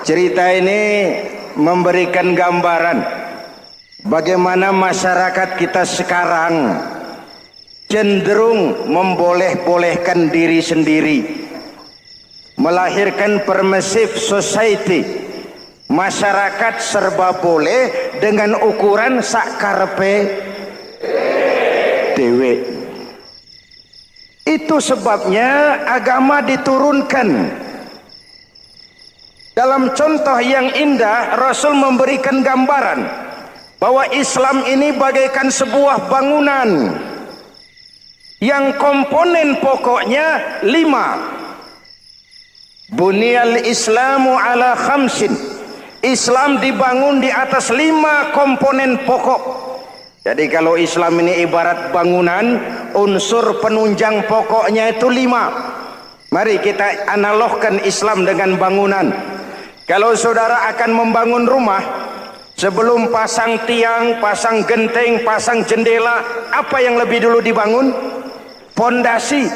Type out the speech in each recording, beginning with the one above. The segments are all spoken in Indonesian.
Cerita ini memberikan gambaran bagaimana masyarakat kita sekarang cenderung memboleh-bolehkan diri sendiri, melahirkan permissive society. Masyarakat serba boleh dengan ukuran sakarepe dewe. Itu sebabnya agama diturunkan. Dalam contoh yang indah, Rasul memberikan gambaran bahwa Islam ini bagaikan sebuah bangunan yang komponen pokoknya 5. Bunyal Islamu ala khamsin. Islam dibangun di atas 5 komponen pokok. Jadi kalau Islam ini ibarat bangunan, unsur penunjang pokoknya itu 5. Mari kita analogkan Islam dengan bangunan. Kalau saudara akan membangun rumah, sebelum pasang tiang, pasang genteng, pasang jendela, apa yang lebih dulu dibangun? Fondasi.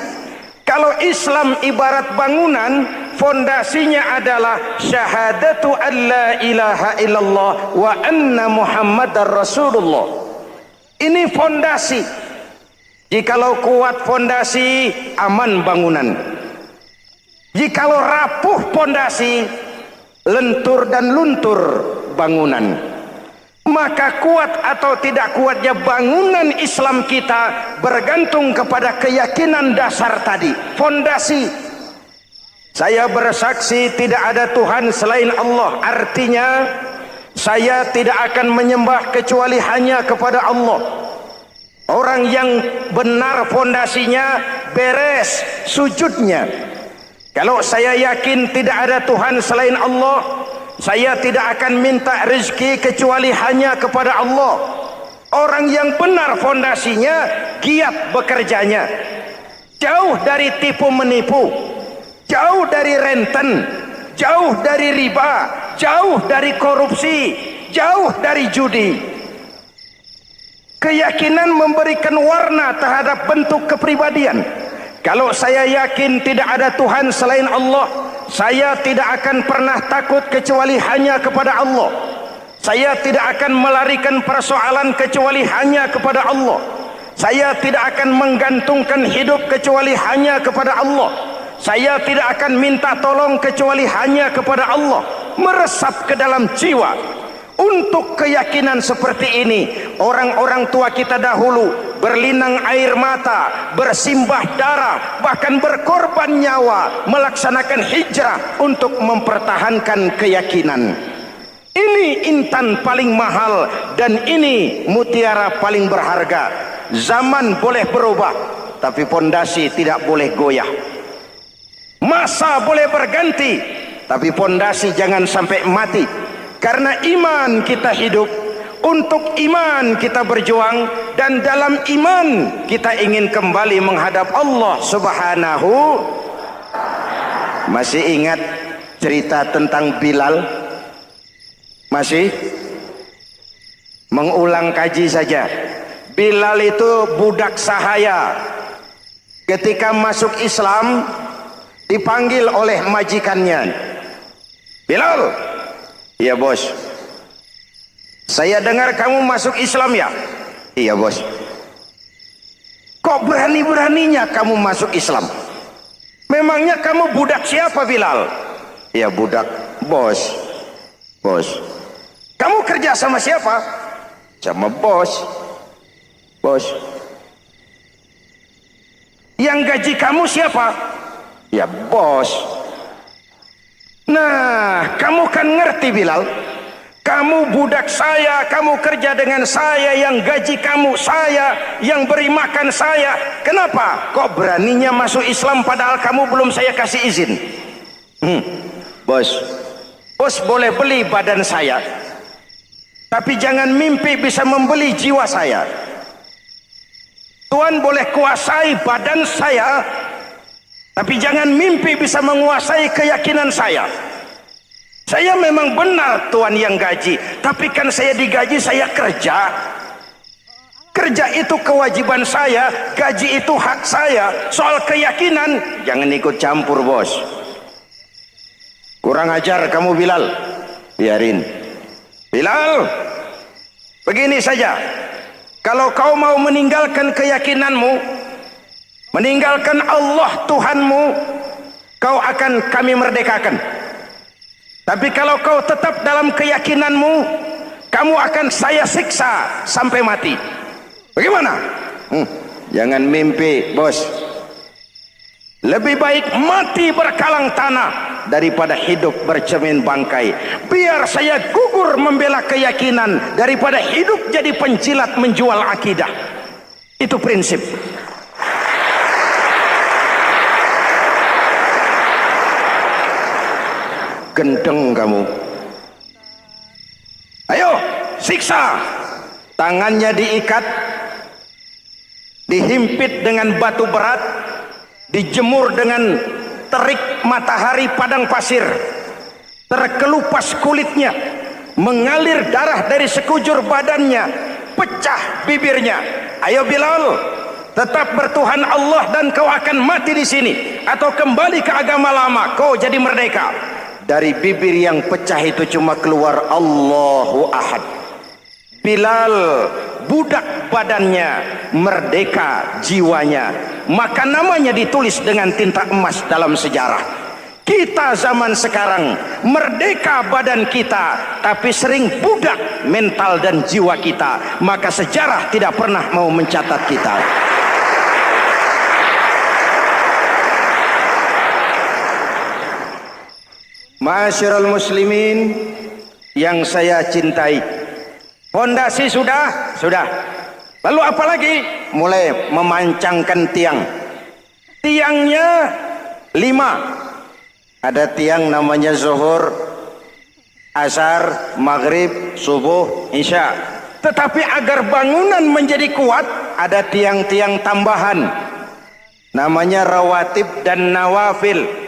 Kalau Islam ibarat bangunan, fondasinya adalah syahadatu an la ilaha illallah wa anna muhammadar rasulullah. Ini fondasi. Jikalau kuat fondasi, aman bangunan. Jikalau rapuh fondasi, lentur dan luntur bangunan. Maka kuat atau tidak kuatnya bangunan Islam kita bergantung kepada keyakinan dasar tadi, fondasi. Saya bersaksi tidak ada Tuhan selain Allah, artinya saya tidak akan menyembah kecuali hanya kepada Allah. Orang yang benar fondasinya beres sujudnya. Kalau saya yakin tidak ada Tuhan selain Allah, saya tidak akan minta rezeki kecuali hanya kepada Allah. Orang yang benar fondasinya, giat bekerjanya, jauh dari tipu menipu, jauh dari renten, jauh dari riba, jauh dari korupsi, jauh dari judi. Keyakinan memberikan warna terhadap bentuk kepribadian. Kalau saya yakin tidak ada Tuhan selain Allah, saya tidak akan pernah takut kecuali hanya kepada Allah. Saya tidak akan melarikan persoalan kecuali hanya kepada Allah. Saya tidak akan menggantungkan hidup kecuali hanya kepada Allah. Saya tidak akan minta tolong kecuali hanya kepada Allah. Meresap ke dalam jiwa. Untuk keyakinan seperti ini, orang-orang tua kita dahulu berlinang air mata, bersimbah darah, bahkan berkorban nyawa, melaksanakan hijrah untuk mempertahankan keyakinan. Ini intan paling mahal dan ini mutiara paling berharga. Zaman boleh berubah, tapi pondasi tidak boleh goyah. Masa boleh berganti, tapi pondasi jangan sampai mati. Karena iman kita hidup, untuk iman kita berjuang, dan dalam iman kita ingin kembali menghadap Allah Subhanahu. Masih ingat cerita tentang Bilal? Masih? Mengulang kaji saja. Bilal itu budak sahaya. Ketika masuk Islam, dipanggil oleh majikannya. Bilal, iya bos. Saya dengar kamu masuk Islam ya? Iya bos. Kok berani-beraninya kamu masuk Islam? Memangnya kamu budak siapa Bilal? Iya budak bos. Bos. Kamu kerja sama siapa? Sama bos. Bos. Yang gaji kamu siapa? Ya bos. Nah, kamu kan ngerti Bilal, kamu budak saya, kamu kerja dengan saya, yang gaji kamu saya, yang beri makan saya. Kenapa? Kok beraninya masuk Islam padahal kamu belum saya kasih izin? Bos, bos boleh beli badan saya, tapi jangan mimpi bisa membeli jiwa saya. Tuhan boleh kuasai badan saya, tapi jangan mimpi bisa menguasai keyakinan saya. Saya memang benar Tuhan yang gaji, tapi kan saya digaji, saya kerja. Kerja itu kewajiban saya, gaji itu hak saya. Soal keyakinan, jangan ikut campur bos. Kurang ajar kamu Bilal. Biarin. Bilal, begini saja. Kalau kau mau meninggalkan keyakinanmu, meninggalkan Allah Tuhanmu, kau akan kami merdekakan. Tapi kalau kau tetap dalam keyakinanmu, kamu akan saya siksa sampai mati. Bagaimana? Jangan mimpi, bos. Lebih baik mati berkalang tanah daripada hidup bercermin bangkai. Biar saya gugur membela keyakinan daripada hidup jadi penjilat menjual akidah. Itu prinsip. Gendeng kamu. Ayo, siksa. Tangannya diikat, dihimpit dengan batu berat, dijemur dengan terik matahari padang pasir, terkelupas kulitnya, mengalir darah dari sekujur badannya, pecah bibirnya. Ayo Bilal, tetap bertuhan Allah dan kau akan mati di sini, atau kembali ke agama lama, kau jadi merdeka. Dari bibir yang pecah itu cuma keluar Allahu Ahad. Bilal budak badannya, merdeka jiwanya, maka namanya ditulis dengan tinta emas dalam sejarah. Kita zaman sekarang merdeka badan kita, tapi sering budak mental dan jiwa kita, maka sejarah tidak pernah mau mencatat kita. Ma'asyiral muslimin yang saya cintai, fondasi sudah. Lalu apa lagi? Mulai memancangkan tiang. Tiangnya 5. Ada tiang namanya zuhur, asar, maghrib, subuh, isya. Tetapi agar bangunan menjadi kuat, ada tiang-tiang tambahan. Namanya rawatib dan nawafil.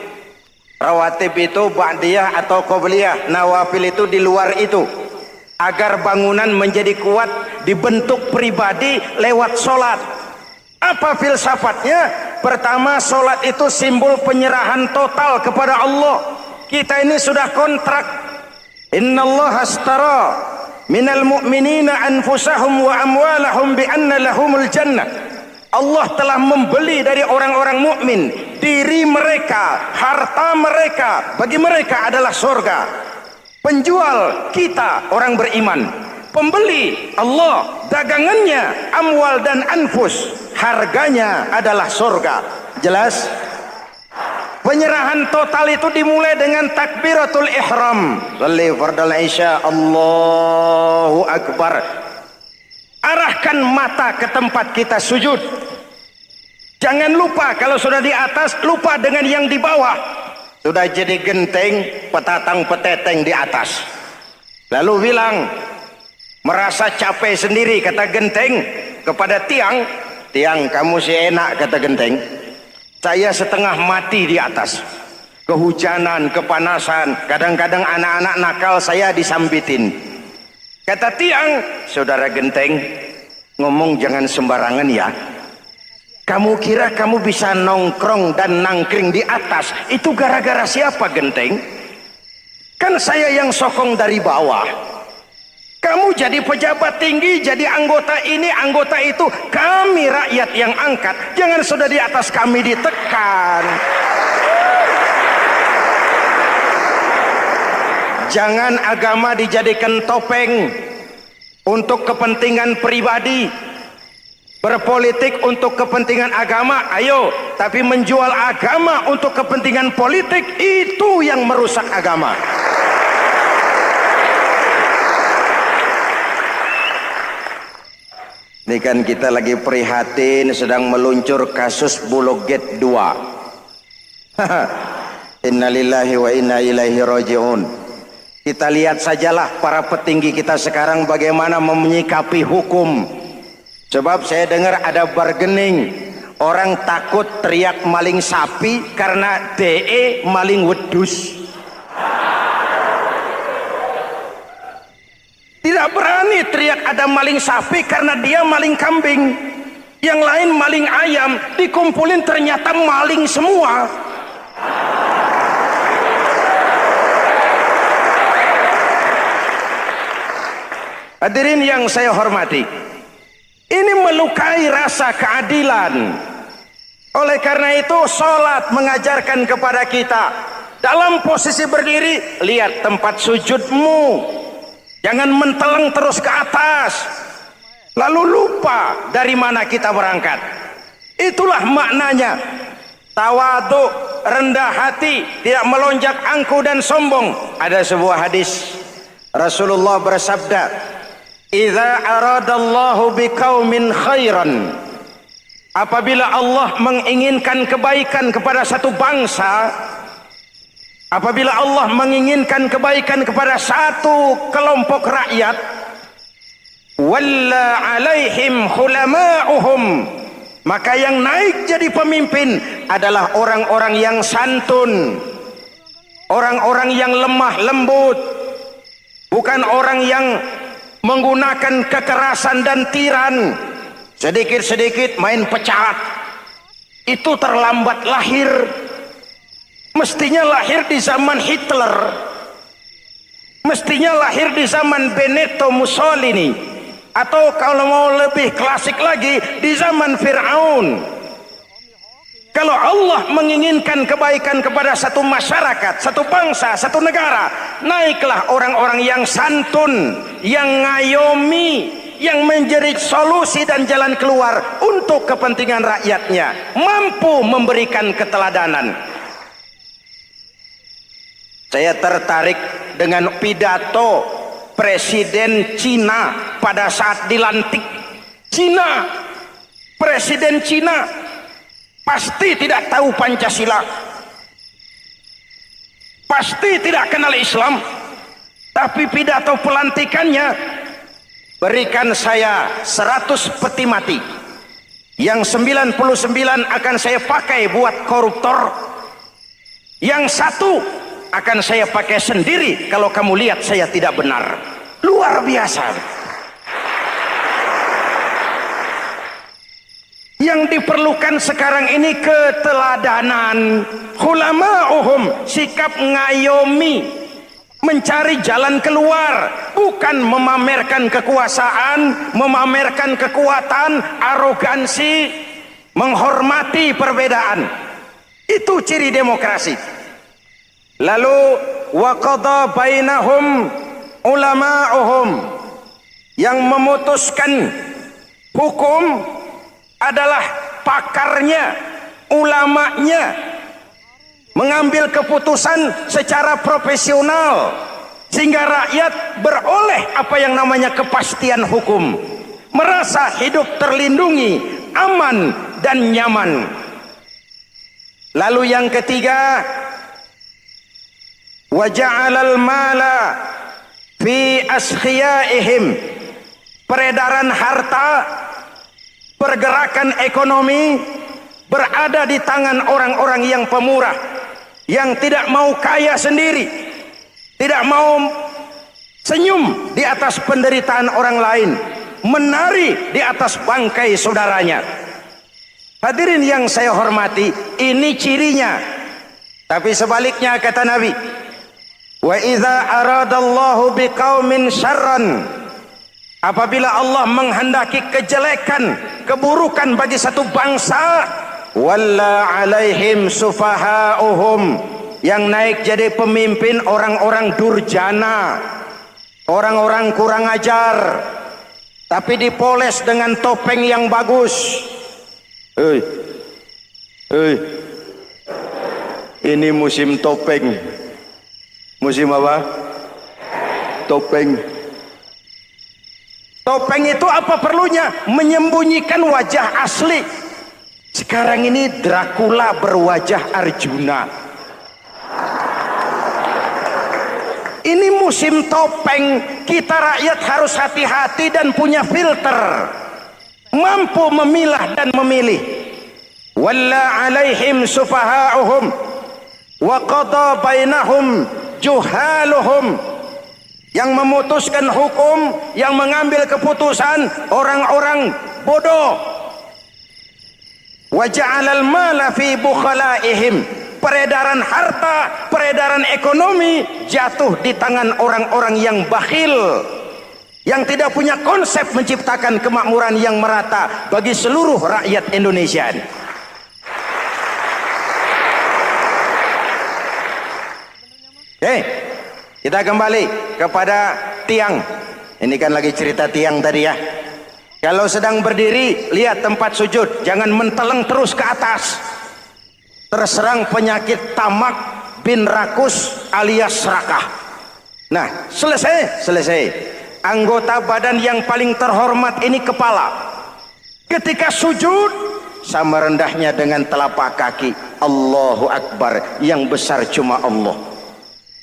Rawatib itu ba'diyah atau qobliyah, nawafil itu di luar itu. Agar bangunan menjadi kuat, dibentuk pribadi lewat solat. Apa filsafatnya? Pertama, solat itu simbol penyerahan total kepada Allah. Kita ini sudah kontrak. Innallaha astara minal mu'minina anfusahum wa amwalahum bi anna lahumul jannah. Allah telah membeli dari orang-orang mukmin diri mereka, harta mereka, bagi mereka adalah surga. Penjual kita orang beriman, pembeli Allah, dagangannya amwal dan anfus, harganya adalah surga. Jelas? Penyerahan total itu dimulai dengan takbiratul ihram. Shalli fardal isya, Allahu akbar. Arahkan mata ke tempat kita sujud. Jangan lupa kalau sudah di atas, lupa dengan yang di bawah. Sudah jadi genteng, petatang peteteng di atas. Lalu bilang, merasa capek sendiri, kata genteng kepada tiang. Tiang, kamu sih enak, kata genteng. Saya setengah mati di atas. Kehujanan, kepanasan, kadang-kadang anak-anak nakal saya disambitin. Kata tiang, saudara genteng, ngomong jangan sembarangan ya. Kamu kira kamu bisa nongkrong dan nangkring di atas, itu gara-gara siapa genteng? Kan saya yang sokong dari bawah. Kamu jadi pejabat tinggi, jadi anggota ini, anggota itu. Kami rakyat yang angkat, jangan sudah di atas kami ditekan. Jangan agama dijadikan topeng untuk kepentingan pribadi. Berpolitik untuk kepentingan agama, ayo. Tapi menjual agama untuk kepentingan politik, itu yang merusak agama. Ini kan kita lagi prihatin sedang meluncur kasus Bulog Gate 2. Innalillahi wa inna ilaihi raji'un. Kita lihat sajalah para petinggi kita sekarang bagaimana menyikapi hukum. Sebab saya dengar ada bargaining, orang takut teriak maling sapi karena DE maling wedus. Tidak berani teriak ada maling sapi karena dia maling kambing. Yang lain maling ayam, dikumpulin ternyata maling semua. Hadirin yang saya hormati, ini melukai rasa keadilan. Oleh karena itu sholat mengajarkan kepada kita dalam posisi berdiri, lihat tempat sujudmu, jangan menteleng terus ke atas lalu lupa dari mana kita berangkat. Itulah maknanya tawadhu, rendah hati, tidak melonjak angku dan sombong. Ada sebuah hadis Rasulullah bersabda, "Idza aradallahu biqaumin khairan," apabila Allah menginginkan kebaikan kepada satu bangsa, apabila Allah menginginkan kebaikan kepada satu kelompok rakyat, walla alaihim hulama'uhum, maka yang naik jadi pemimpin adalah orang-orang yang santun, orang-orang yang lemah lembut, bukan orang yang menggunakan kekerasan dan tiran, sedikit-sedikit main pecat. Itu terlambat lahir. Mestinya lahir di zaman Hitler, mestinya lahir di zaman Benito Mussolini, atau kalau mau lebih klasik lagi di zaman Fir'aun. Kalau Allah menginginkan kebaikan kepada satu masyarakat, satu bangsa, satu negara, naiklah orang-orang yang santun, yang ngayomi, yang menjadi solusi dan jalan keluar untuk kepentingan rakyatnya, mampu memberikan keteladanan. Saya tertarik dengan pidato Presiden Cina pada saat dilantik. Cina, Presiden Cina pasti tidak tahu Pancasila, pasti tidak kenal Islam, tapi pidato pelantikannya, berikan saya 100 peti mati, yang 99 akan saya pakai buat koruptor, yang satu akan saya pakai sendiri kalau kamu lihat saya tidak benar. Luar biasa. Yang diperlukan sekarang ini keteladanan, hulama'uhum, sikap ngayomi, mencari jalan keluar, bukan memamerkan kekuasaan, memamerkan kekuatan, arogansi, menghormati perbedaan. Itu ciri demokrasi. Lalu waqadha bainahum ulama'uhum, yang memutuskan hukum adalah pakarnya, ulamanya, mengambil keputusan secara profesional sehingga rakyat beroleh apa yang namanya kepastian hukum, merasa hidup terlindungi, aman dan nyaman. Lalu yang ketiga, wa ja'alal mala fi askhiyaihim, peredaran harta, pergerakan ekonomi berada di tangan orang-orang yang pemurah, yang tidak mau kaya sendiri, tidak mau senyum di atas penderitaan orang lain, menari di atas bangkai saudaranya. Hadirin yang saya hormati, ini cirinya. Tapi sebaliknya kata Nabi, wa idza aradallahu biqaumin syarran, apabila Allah menghendaki kejelekan, keburukan bagi satu bangsa, walla alaihim sufahauhum, yang naik jadi pemimpin orang-orang durjana, orang-orang kurang ajar, tapi dipoles dengan topeng yang bagus. Ini musim topeng. Musim apa? Topeng. Topeng itu apa perlunya? Menyembunyikan wajah asli. Sekarang ini Dracula berwajah Arjuna. Ini musim topeng. Kita rakyat harus hati-hati dan punya filter, mampu memilah dan memilih. Walla alaihim sufahauhum wa qada bainahum juhaluhum, yang memutuskan hukum, yang mengambil keputusan orang-orang bodoh. Wa ja'alal mala fi bukhalaihim, peredaran harta, peredaran ekonomi jatuh di tangan orang-orang yang bakhil, yang tidak punya konsep menciptakan kemakmuran yang merata bagi seluruh rakyat Indonesia. Oke, kita kembali kepada tiang. Ini kan lagi cerita tiang tadi ya. Kalau sedang berdiri, lihat tempat sujud, jangan menteleng terus ke atas. Terserang penyakit tamak bin rakus alias serakah. Nah, selesai. Anggota badan yang paling terhormat ini kepala. Ketika sujud, sama rendahnya dengan telapak kaki. Allahu Akbar, yang besar cuma Allah.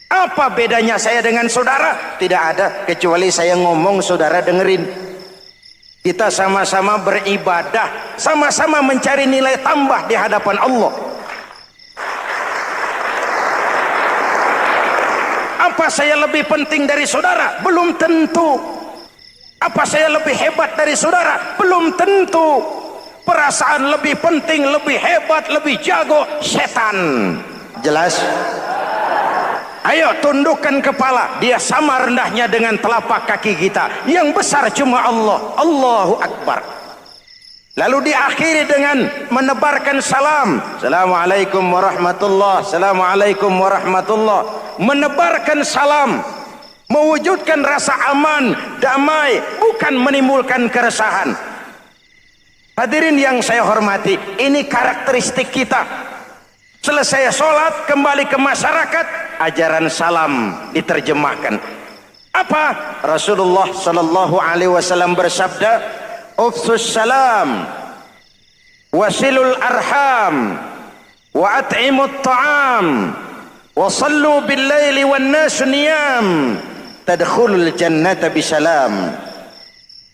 Apa bedanya saya dengan saudara? Tidak ada, kecuali saya ngomong saudara dengerin. Kita sama-sama beribadah, sama-sama mencari nilai tambah di hadapan Allah. Apa saya lebih penting dari saudara? Belum tentu. Apa saya lebih hebat dari saudara? Belum tentu. Perasaan lebih penting, lebih hebat, lebih jago setan. Jelas? Ayo tundukkan kepala. Dia sama rendahnya dengan telapak kaki kita. Yang besar cuma Allah. Allahu Akbar. Lalu diakhiri dengan menebarkan salam. Assalamualaikum warahmatullah. Assalamualaikum warahmatullah. Menebarkan salam, mewujudkan rasa aman, damai, bukan menimbulkan keresahan. Hadirin yang saya hormati, ini karakteristik kita. Selesai sholat, kembali ke masyarakat, ajaran salam diterjemahkan. Apa? Rasulullah sallallahu alaihi wasallam bersabda, "Ufsus salam, wasilul arham, wa at'imut ta'am, wa sallu bil laili wan nas niyam, tadkhulul jannata bisalam."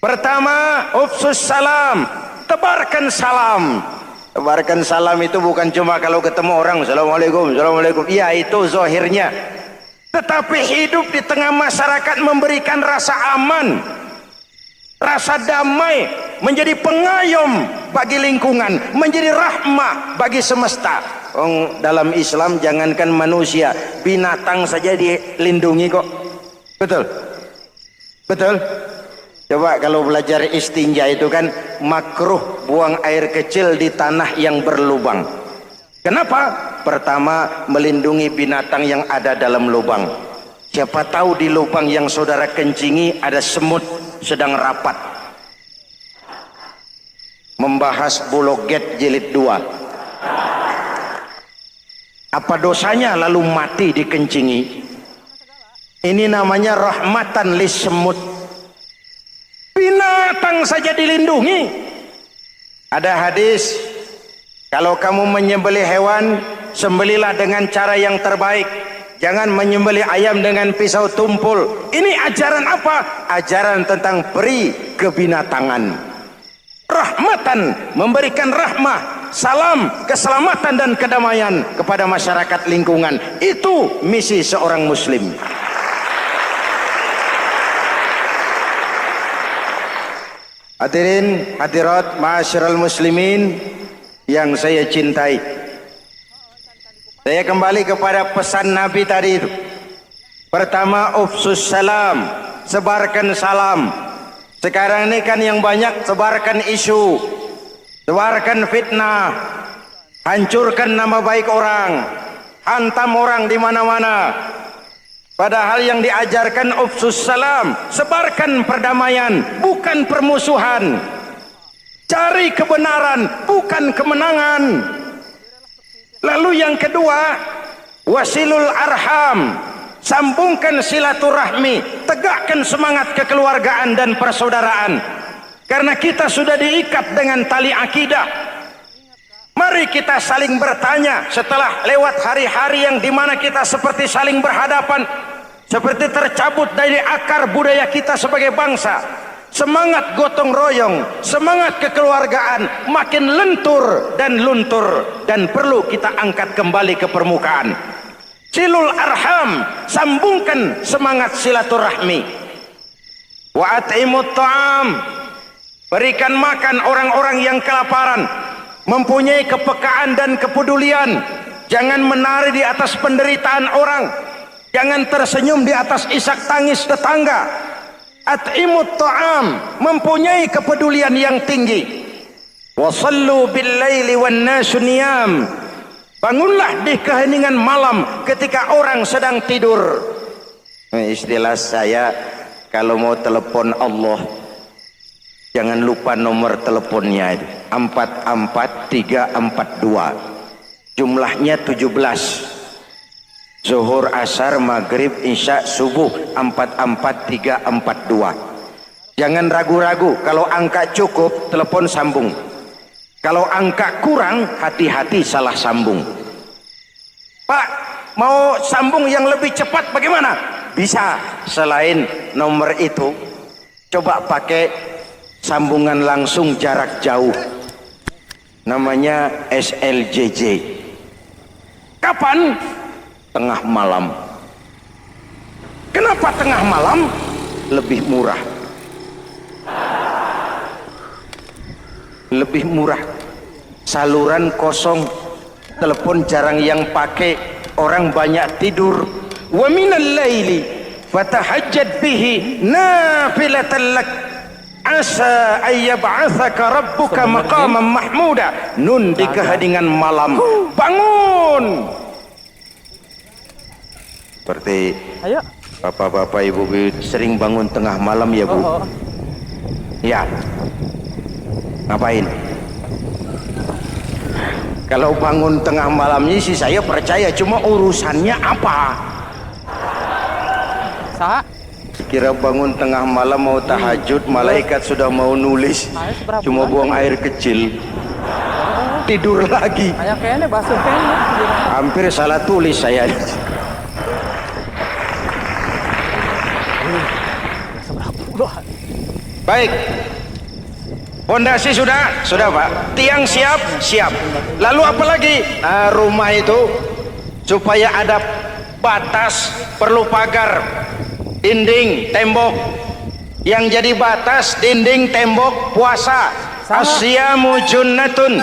Pertama, ufsus salam, tebarkan salam. Tebarkan salam itu bukan cuma kalau ketemu orang assalamualaikum, assalamualaikum. Iya, itu zahirnya. Tetapi hidup di tengah masyarakat memberikan rasa aman, rasa damai, menjadi pengayom bagi lingkungan, menjadi rahmah bagi semesta. Dalam Islam jangankan manusia, binatang saja dilindungi kok. Betul? Betul? Coba kalau belajar istinja itu kan makruh buang air kecil di tanah yang berlubang. Kenapa? Pertama, melindungi binatang yang ada dalam lubang. Siapa tahu di lubang yang saudara kencingi ada semut sedang rapat. Membahas Bologet jilid 2. Apa dosanya lalu mati dikencingi? Ini namanya rahmatan lis semut. Binatang saja dilindungi. Ada hadis, kalau kamu menyembelih hewan, sembelilah dengan cara yang terbaik. Jangan menyembelih ayam dengan pisau tumpul. Ini ajaran apa? Ajaran tentang peri kebinatangan. Rahmatan, memberikan rahmah, salam, keselamatan dan kedamaian kepada masyarakat lingkungan. Itu misi seorang muslim. Hadirin hadirat ma'asyiral muslimin yang saya cintai, saya kembali kepada pesan Nabi tadi itu. Pertama, ufsus salam, sebarkan salam. Sekarang ini kan yang banyak sebarkan isu, sebarkan fitnah, hancurkan nama baik orang, hantam orang di mana-mana. Padahal yang diajarkan ufsus salam, sebarkan perdamaian, bukan permusuhan. Cari kebenaran, bukan kemenangan. Lalu yang kedua, wasilul arham, sambungkan silaturahmi, tegakkan semangat kekeluargaan dan persaudaraan. Karena kita sudah diikat dengan tali akidah. Mari kita saling bertanya setelah lewat hari-hari yang dimana kita seperti saling berhadapan, seperti tercabut dari akar budaya kita sebagai bangsa. Semangat gotong royong, semangat kekeluargaan makin lentur dan luntur, dan perlu kita angkat kembali ke permukaan. Silul arham, sambungkan semangat silaturahmi. Wa at'imut ta'am, berikan makan orang-orang yang kelaparan. Mempunyai kepekaan dan kepedulian. Jangan menari di atas penderitaan orang. Jangan tersenyum di atas isak tangis tetangga. at'imut ta'am, mempunyai kepedulian yang tinggi. Wasallu bil laili wan nasu niyam, bangunlah di keheningan malam ketika orang sedang tidur. Istilah saya, kalau mau telepon Allah jangan lupa nomor teleponnya itu 44342, jumlahnya 17, zuhur, asar, maghrib, isya, subuh 44342. Jangan ragu-ragu, kalau angka cukup telepon sambung, kalau angka kurang hati-hati salah sambung. Pak, mau sambung yang lebih cepat bagaimana? Bisa, selain nomor itu coba pakai sambungan langsung jarak jauh, namanya SLJJ. Kapan? Tengah malam. Kenapa tengah malam? Lebih murah, lebih murah. Saluran kosong, telepon jarang yang pakai, orang banyak tidur. Wa minal laili fatahajjad bihi nafilatan lak asa ayyab'atsaka rabbuka maqaman mahmuda. Nun di keheningan malam, bangun. Seperti bapak-bapak, ibu-ibu sering bangun tengah malam ya Bu? Ya. Ngapain? Kalau bangun tengah malam ini sih saya percaya, cuma urusannya apa? Kira bangun tengah malam mau tahajud, malaikat sudah mau nulis, cuma buang air kecil, tidur lagi. Hampir salah tulis saya. Baik, pondasi sudah Pak, tiang siap. Lalu apa lagi? Nah, rumah itu supaya ada batas perlu pagar, dinding, tembok. Yang jadi batas dinding, tembok, puasa. Asyamu junnatun,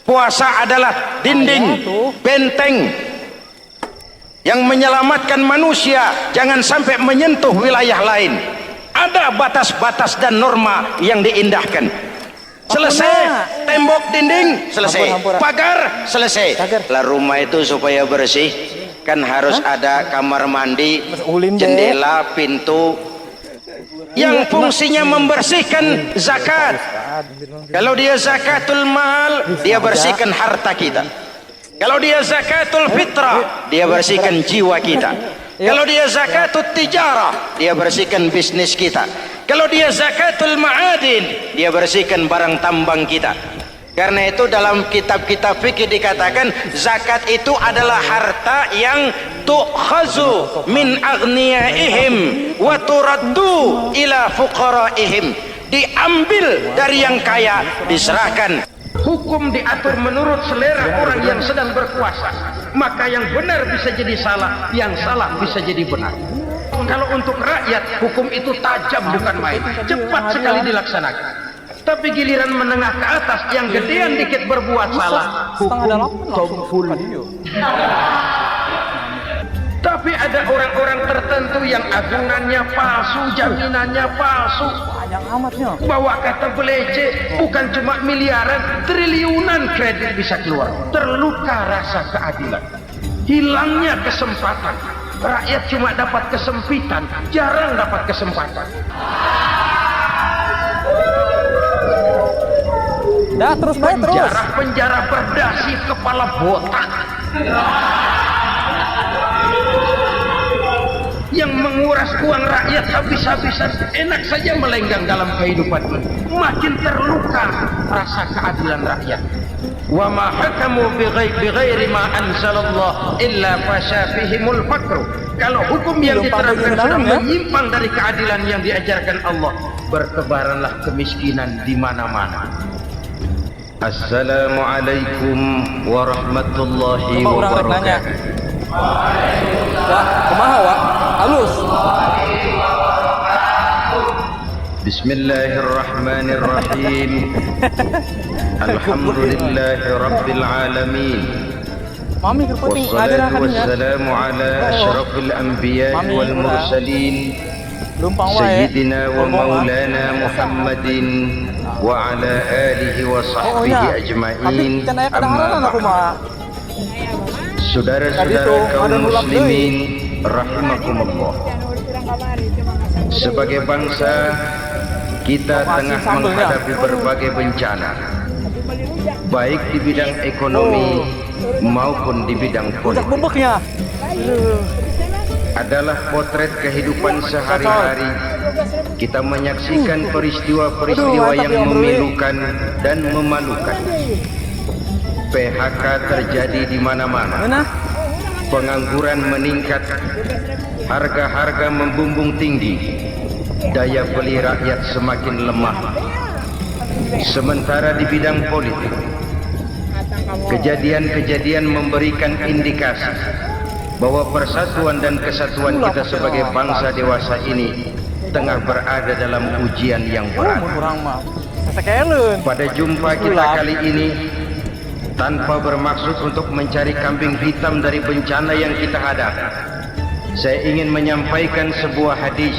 puasa adalah dinding, benteng yang menyelamatkan manusia jangan sampai menyentuh wilayah lain. Ada batas-batas dan norma yang diindahkan. Selesai tembok, dinding, selesai. Pagar, selesai. Lah rumah itu supaya bersih kan harus ada kamar mandi, jendela, pintu yang fungsinya membersihkan zakat. Kalau dia zakatul mal, dia bersihkan harta kita. Kalau dia zakatul fitrah, dia bersihkan jiwa kita. Kalau dia zakatul tijarah, dia bersihkan bisnis kita. Kalau dia zakatul ma'adin, dia bersihkan barang tambang kita. Karena itu dalam kitab-kitab fikih dikatakan zakat itu adalah harta yang tu'khazu min aghniyaihim wa turaddu ila fuqaraihim. Diambil dari yang kaya, diserahkan. Hukum diatur menurut selera orang yang sedang berkuasa, maka yang benar bisa jadi salah, yang salah bisa jadi benar. Kalau untuk rakyat, hukum itu tajam bukan main, cepat sekali dilaksanakan. Tapi giliran menengah ke atas yang gedean dikit berbuat salah, hukum tumpul. Tapi ada orang-orang tertentu yang agunannya palsu, jaminannya palsu. Bawa kata belece, bukan cuma miliaran, triliunan kredit bisa keluar. Terluka rasa keadilan, hilangnya kesempatan. Rakyat cuma dapat kesempitan, jarang dapat kesempatan. Penjara berdasi kepala botak yang menguras uang rakyat habis-habisan, enak saja melenggang dalam kehidupan ini. Makin terluka rasa keadilan rakyat. Wa ma hakamu bighairi ma anzalallah illa fasha fihimul faqr. Kalau hukum yang diterapkan sudah menyimpang dari keadilan yang diajarkan Allah, bertebaranlah kemiskinan di mana-mana. Assalamualaikum warahmatullahi wabarakatuh. Kumaha wa? Halus. Bismillahirrahmanirrahim. Alhamdulillahi rabbil alamin. Mami Wassalatu wassalamu ala asyrafil anbiya wal mursalin Lumpang wae. Sayyidina wa maulana Muhammadin wa ala alihi wa sahbihi ajma'in. Amma ba'd. Saudara-saudara kaum muslimin rahimakumullah. Sebagai bangsa kita tengah menghadapi berbagai bencana, baik di bidang ekonomi maupun di bidang politik. Adalah potret kehidupan sehari-hari. Kita menyaksikan peristiwa-peristiwa yang memilukan dan memalukan. PHK terjadi di mana-mana. Pengangguran meningkat, harga-harga membumbung tinggi, daya beli rakyat semakin lemah. Sementara di bidang politik, kejadian-kejadian memberikan indikasi bahwa persatuan dan kesatuan kita sebagai bangsa dewasa ini tengah berada dalam ujian yang berat. Pada jumpa kita kali ini, tanpa bermaksud untuk mencari kambing hitam dari bencana yang kita hadapi, saya ingin menyampaikan sebuah hadis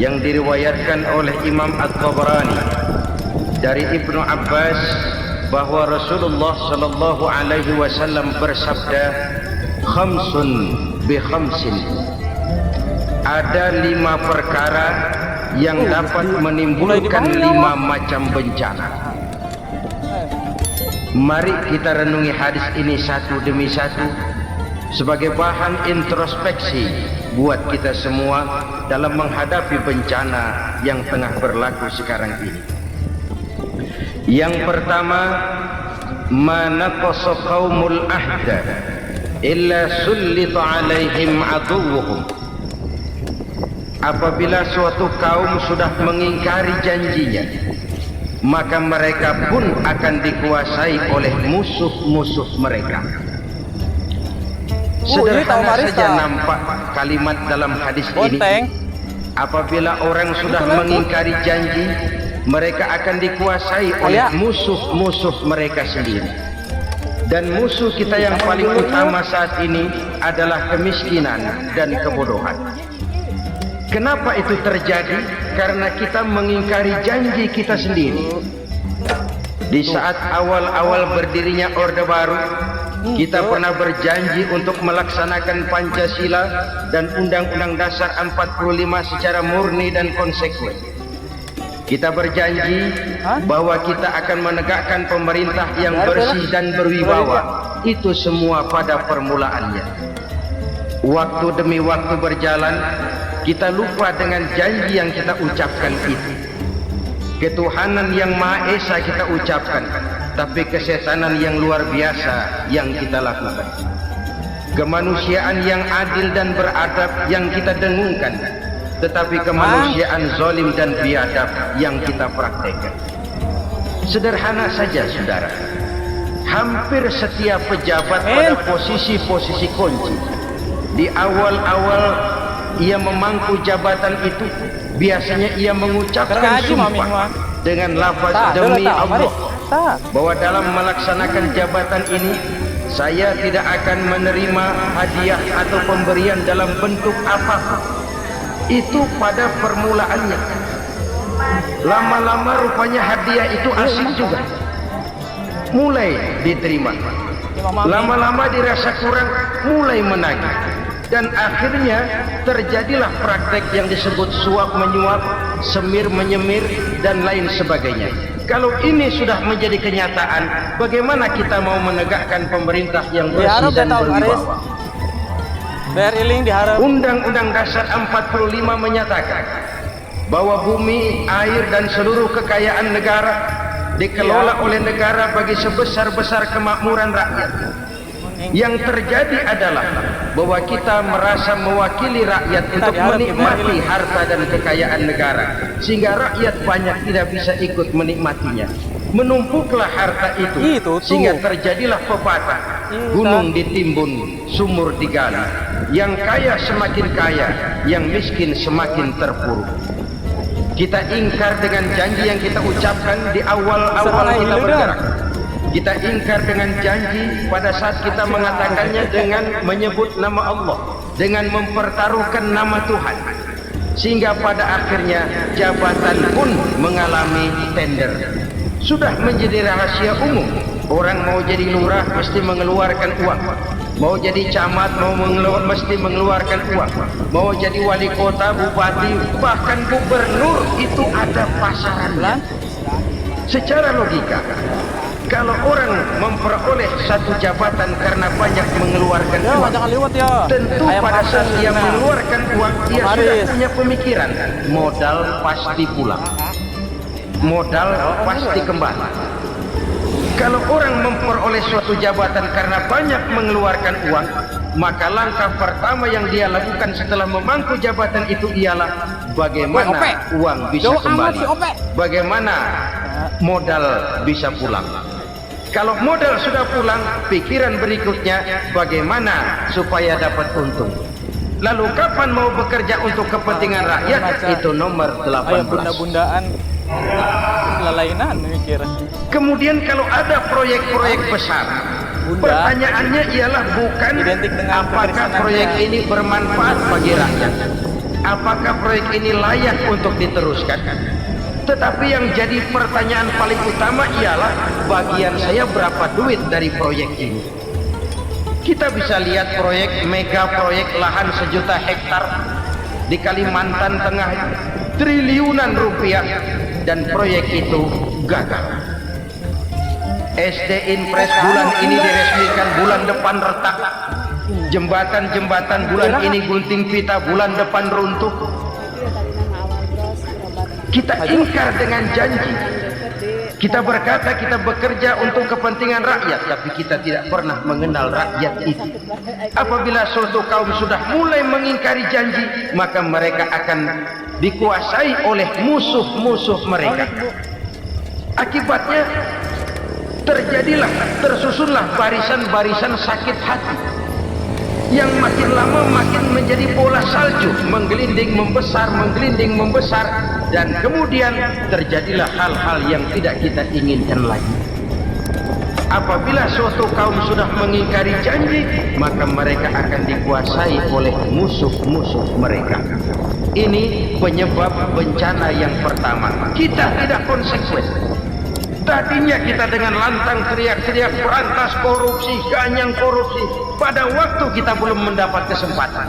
yang diriwayatkan oleh Imam At-Tabarani dari Ibnu Abbas bahwa Rasulullah sallallahu alaihi wasallam bersabda, khamsun bi khamsin. Ada 5 perkara yang dapat menimbulkan 5 macam bencana. Mari kita renungi hadis ini satu demi satu sebagai bahan introspeksi buat kita semua dalam menghadapi bencana yang tengah berlaku sekarang ini. Yang pertama, manaqasa qaumul ahda illa sullita alaihim aduwwuhum. Apabila suatu kaum sudah mengingkari janjinya, maka mereka pun akan dikuasai oleh musuh-musuh mereka. Sederhana saja nampak kalimat dalam hadis ini. Apabila orang sudah mengingkari janji, mereka akan dikuasai oleh musuh-musuh mereka sendiri. Dan musuh kita yang paling utama saat ini adalah kemiskinan dan kebodohan. Kenapa itu terjadi? Karena kita mengingkari janji kita sendiri. Di saat awal-awal berdirinya Orde Baru, kita pernah berjanji untuk melaksanakan Pancasila dan Undang-Undang Dasar 45 secara murni dan konsekuen. Kita berjanji bahwa kita akan menegakkan pemerintah yang bersih dan berwibawa. Itu semua pada permulaannya. Waktu demi waktu berjalan, kita lupa dengan janji yang kita ucapkan itu. Ketuhanan yang Maha Esa kita ucapkan, tapi kesetanan yang luar biasa yang kita lakukan. Kemanusiaan yang adil dan beradab yang kita dengungkan, tetapi kemanusiaan zalim dan biadab yang kita praktekkan. Sederhana saja saudara, hampir setiap pejabat pada posisi-posisi kunci, di awal-awal ia memangku jabatan itu, biasanya ia mengucapkan sumpah dengan lafaz demi Allah bahwa dalam melaksanakan jabatan ini saya tidak akan menerima hadiah atau pemberian dalam bentuk apapun. Itu pada permulaannya. Lama-lama rupanya hadiah itu asik juga, mulai diterima. Lama-lama dirasa kurang, mulai menagih. Dan akhirnya terjadilah praktek yang disebut suap menyuap, semir menyemir, dan lain sebagainya. Kalau ini sudah menjadi kenyataan, bagaimana kita mau menegakkan pemerintah yang bersih dan berwibawa? Undang-Undang Dasar 45 menyatakan bahwa bumi, air, dan seluruh kekayaan negara dikelola oleh negara bagi sebesar-besar kemakmuran rakyat. Yang terjadi adalah bahwa kita merasa mewakili rakyat untuk menikmati harta dan kekayaan negara, sehingga rakyat banyak tidak bisa ikut menikmatinya. Menumpuklah harta itu sehingga terjadilah pepatah, gunung ditimbun, sumur digali. Yang kaya semakin kaya, yang miskin semakin terpuruk. Kita ingkar dengan janji yang kita ucapkan di awal-awal kita bergerak. Kita ingkar dengan janji pada saat kita mengatakannya dengan menyebut nama Allah, dengan mempertaruhkan nama Tuhan. sehingga pada akhirnya jabatan pun mengalami tender. Sudah menjadi rahasia umum, orang mau jadi lurah mesti mengeluarkan uang, mau jadi camat mesti mengeluarkan uang, mau jadi wali kota, bupati, bahkan gubernur itu ada pasarannya. Secara logika, kalau orang memperoleh satu jabatan karena banyak mengeluarkan uang, tentu pada saat dia mengeluarkan uang, dia sudah punya pemikiran, modal pasti pulang, modal pasti kembali. Kalau orang memperoleh suatu jabatan karena banyak mengeluarkan uang, maka langkah pertama yang dia lakukan setelah memangku jabatan itu ialah bagaimana uang bisa kembali, bagaimana modal bisa pulang. Kalau modal sudah pulang, pikiran berikutnya bagaimana supaya dapat untung. Lalu kapan mau bekerja untuk kepentingan rakyat, itu nomor 18. Bunda-bundaan lalainan mikir. Kemudian kalau ada proyek-proyek besar, pertanyaannya ialah bukan apakah proyek ini bermanfaat bagi rakyat, apakah proyek ini layak untuk diteruskan, tetapi yang jadi pertanyaan paling utama ialah bagian saya berapa duit dari proyek ini. Kita bisa lihat proyek mega proyek lahan 1 juta hektar di Kalimantan Tengah, triliunan rupiah, dan proyek itu gagal. SD Impres bulan ini diresmikan, bulan depan retak. Jembatan-jembatan bulan ini gunting pita, bulan depan runtuh. Kita ingkar dengan janji. Kita berkata kita bekerja untuk kepentingan rakyat, tapi kita tidak pernah mengenal rakyat itu. Apabila suatu kaum sudah mulai mengingkari janji, maka mereka akan dikuasai oleh musuh-musuh mereka. Akibatnya tersusunlah barisan-barisan sakit hati yang makin lama makin menjadi bola salju, menggelinding membesar, dan kemudian terjadilah hal-hal yang tidak kita inginkan lagi. Apabila suatu kaum sudah mengingkari janji, maka mereka akan dikuasai oleh musuh-musuh mereka. Ini penyebab bencana yang pertama. Kita tidak konsekuen. Tadinya kita dengan lantang teriak-teriak berantas korupsi, ganyang korupsi. Pada waktu kita belum mendapat kesempatan.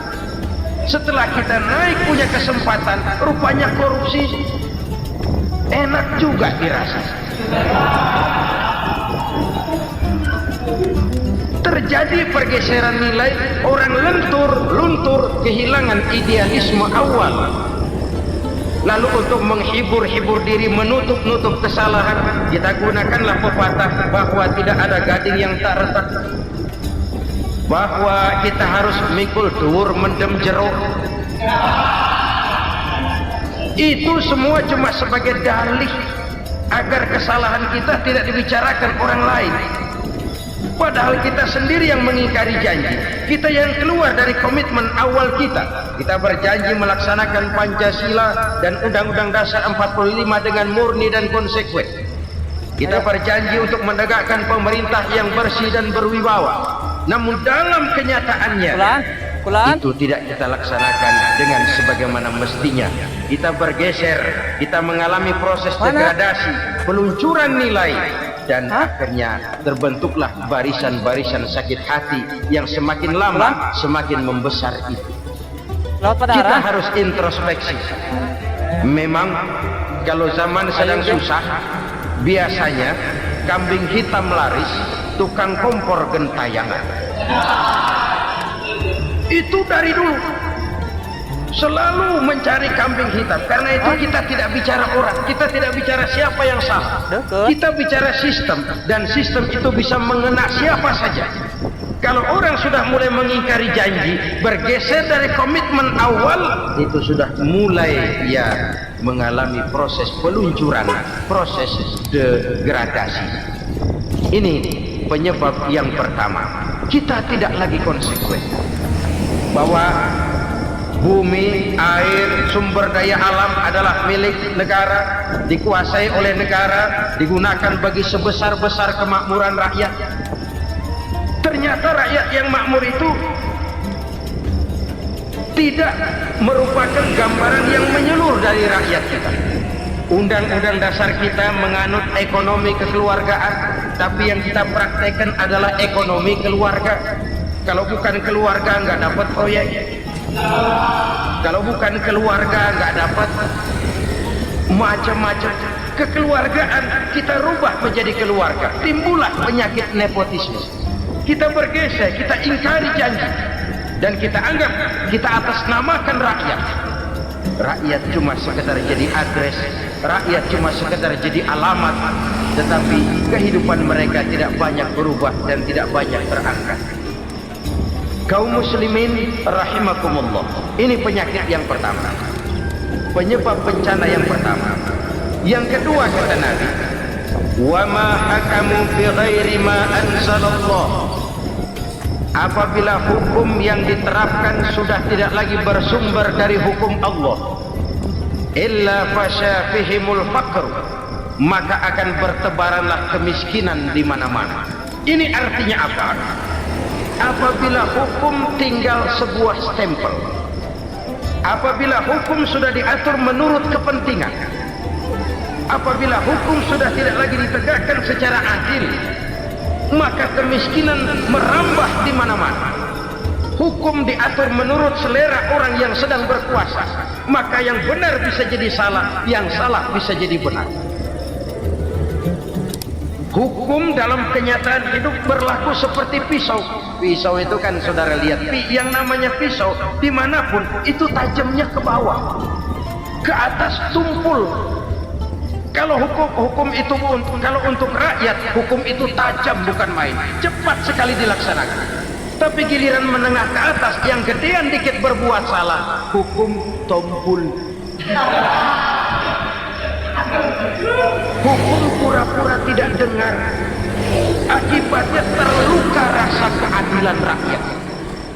Setelah kita naik punya kesempatan, rupanya korupsi enak juga dirasa. Terjadi pergeseran nilai, orang luntur, kehilangan idealisme awal. Lalu untuk menghibur-hibur diri, menutup-nutup kesalahan, kita gunakanlah pepatah bahwa tidak ada gading yang tak retak, bahwa kita harus mikul dur mendem jeruk. Itu semua cuma sebagai dalih agar kesalahan kita tidak dibicarakan orang lain. Padahal kita sendiri yang mengingkari janji. Kita yang keluar dari komitmen awal kita. Kita berjanji melaksanakan Pancasila dan Undang-Undang Dasar 45 dengan murni dan konsekuen. Kita berjanji untuk menegakkan pemerintah yang bersih dan berwibawa. Namun dalam kenyataannya itu tidak kita laksanakan dengan sebagaimana mestinya. Kita bergeser, kita mengalami proses degradasi, peluncuran nilai, dan akhirnya terbentuklah barisan-barisan sakit hati yang semakin lama semakin membesar itu. Kita harus introspeksi. Memang kalau zaman sedang susah, biasanya kambing hitam laris, tukang kompor gentayangan. Itu dari dulu selalu mencari kambing hitam. Karena itu kita tidak bicara orang, kita tidak bicara siapa yang salah, kita bicara sistem, dan sistem itu bisa mengena siapa saja. Kalau orang sudah mulai mengingkari janji, bergeser dari komitmen awal, itu sudah mulai mengalami proses peluncuran, proses degradasi. Ini penyebab yang pertama. Kita tidak lagi konsekuen bahwa bumi, air, sumber daya alam adalah milik negara, dikuasai oleh negara, digunakan bagi sebesar-besar kemakmuran rakyat. Ternyata rakyat yang makmur itu tidak merupakan gambaran yang menyeluruh dari rakyat kita. Undang-undang dasar kita menganut ekonomi kekeluargaan, tapi yang kita praktekkan adalah ekonomi keluarga. Kalau bukan keluarga nggak dapat proyek, kalau bukan keluarga nggak dapat macam-macam. Kekeluargaan kita rubah menjadi keluarga, timbullah penyakit nepotisme. Kita bergeser, kita ingkari janji, dan kita anggap kita atasnamakan rakyat. Rakyat cuma sekedar jadi adres, rakyat cuma sekedar jadi alamat, tetapi kehidupan mereka tidak banyak berubah dan tidak banyak terangkat. Kaum muslimin rahimakumullah, ini penyakit yang pertama, penyebab bencana yang pertama. Yang kedua kata Nabi, wa ma hakamu bi ghairi ma anzalallah. Apabila hukum yang diterapkan sudah tidak lagi bersumber dari hukum Allah, illa fasya fihimul faqr, maka akan bertebaranlah kemiskinan di mana-mana. Ini artinya apa? Apabila hukum tinggal sebuah stempel, apabila hukum sudah diatur menurut kepentingan, apabila hukum sudah tidak lagi ditegakkan secara adil, maka kemiskinan merambah di mana-mana. Hukum diatur menurut selera orang yang sedang berkuasa, maka yang benar bisa jadi salah, yang salah bisa jadi benar. Hukum dalam kenyataan hidup berlaku seperti pisau. Pisau itu kan saudara lihat, yang namanya pisau dimanapun itu tajamnya ke bawah, ke atas tumpul. Kalau hukum itu kalau untuk rakyat, hukum itu tajam bukan main, cepat sekali dilaksanakan. Tapi giliran menengah ke atas, yang gedean dikit berbuat salah, hukum tumpul. Hukum pura-pura tidak dengar, akibatnya terluka rasa keadilan rakyat.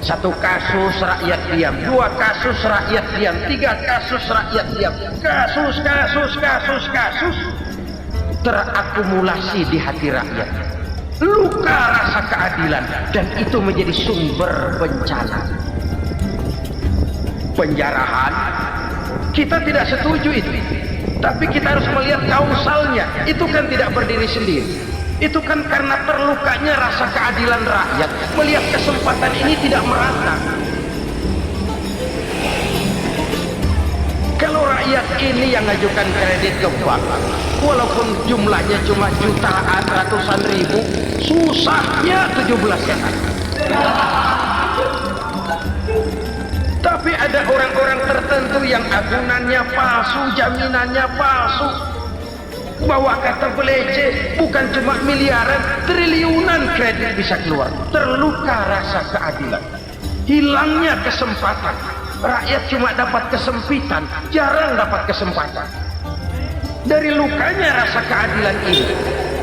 Satu kasus rakyat diam, dua kasus rakyat diam, tiga kasus rakyat diam, kasus terakumulasi di hati rakyat, luka rasa keadilan, dan itu menjadi sumber bencana. Penjarahan kita tidak setuju itu, tapi kita harus melihat kausalnya. Itu kan tidak berdiri sendiri, itu kan karena terlukanya rasa keadilan rakyat, melihat kesempatan ini tidak merata. Kalau rakyat ini yang ngajukan kredit ke bank, walaupun jumlahnya cuma jutaan, ratusan ribu, susahnya 17 kali. Tapi ada orang-orang tertentu yang agunannya palsu, jaminannya palsu, bawa kata belece, bukan cuma miliaran, triliunan kredit bisa keluar. Terluka rasa keadilan, hilangnya kesempatan. Rakyat cuma dapat kesempitan, jarang dapat kesempatan. Dari lukanya rasa keadilan ini,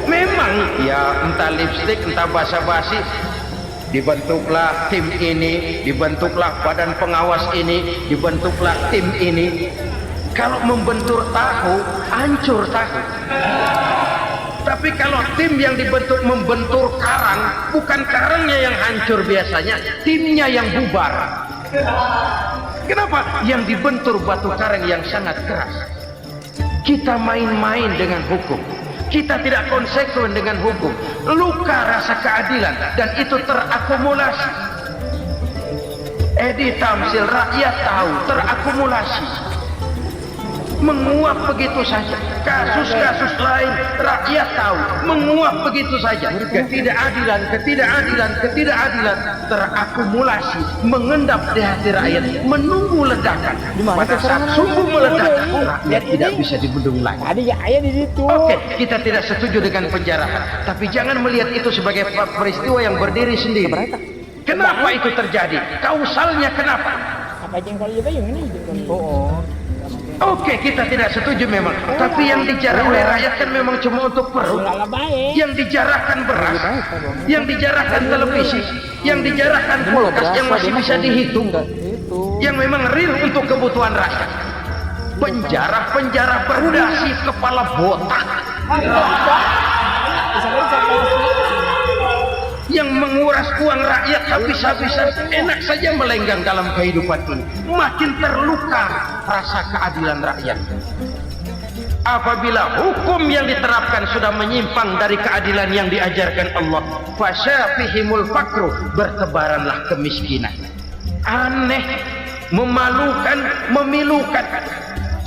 memang ya entah lipstik, entah basa-basi, dibentuklah tim ini, dibentuklah badan pengawas ini, dibentuklah tim ini. Kalau membentur tahu, hancur tahu. Tapi kalau tim yang dibentuk membentur karang, bukan karangnya yang hancur biasanya, timnya yang bubar. Kenapa? Yang dibentur batu karang yang sangat keras. Kita main-main dengan hukum, kita tidak konsekuen dengan hukum, luka rasa keadilan, dan itu terakumulasi. Edi Tamsil, rakyat tahu, terakumulasi, menguap begitu saja. Kasus-kasus lain rakyat tahu, menguap begitu saja. Ketidakadilan terakumulasi, mengendap di hati rakyat, menunggu ledakan. Pada saat sungguh meledak, rakyat tidak bisa dibendung lagi. Oke, kita tidak setuju dengan penjarahan, tapi jangan melihat itu sebagai peristiwa yang berdiri sendiri. Kenapa itu terjadi? Kausalnya kenapa? Oke, kita tidak setuju memang, tapi yang dijarah oleh rakyat kan memang cuma untuk perut, yang dijarahkan beras, yang dijarahkan televisi, yang dijarahkan kulkas yang masih bisa dihitung, yang memang real untuk kebutuhan rakyat. Penjara berdasi kepala botak yang menguras memeras uang rakyat habis-habisan, enak saja melenggang dalam kehidupan ini. Makin terluka rasa keadilan rakyat. Apabila hukum yang diterapkan sudah menyimpang dari keadilan yang diajarkan Allah, fasyafihimul fakru, bertebaranlah kemiskinan. Aneh, memalukan, memilukan.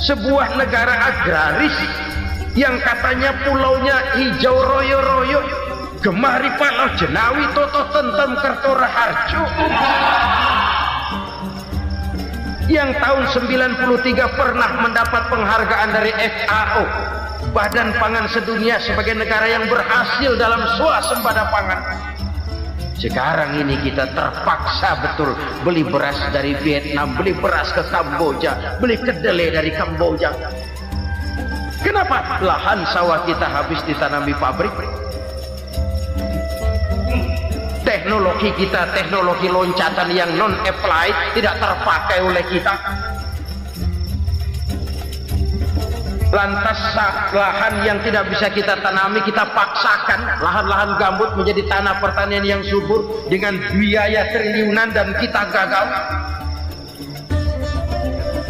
Sebuah negara agraris yang katanya pulaunya hijau royo-royo, Gemah Ripalah, Jenawi, Toto, Tentem, Kertora, Harjo, yang tahun 93 pernah mendapat penghargaan dari FAO, Badan Pangan Sedunia, sebagai negara yang berhasil dalam swasembada pangan. Sekarang ini kita terpaksa betul beli beras dari Vietnam, beli beras ke Kamboja, beli kedelai dari Kamboja. Kenapa? Lahan sawah kita habis ditanami pabrik. Teknologi kita, teknologi loncatan yang non-applied, tidak terpakai oleh kita. Lantas lahan yang tidak bisa kita tanami, kita paksakan lahan-lahan gambut menjadi tanah pertanian yang subur dengan biaya triliunan, dan kita gagal.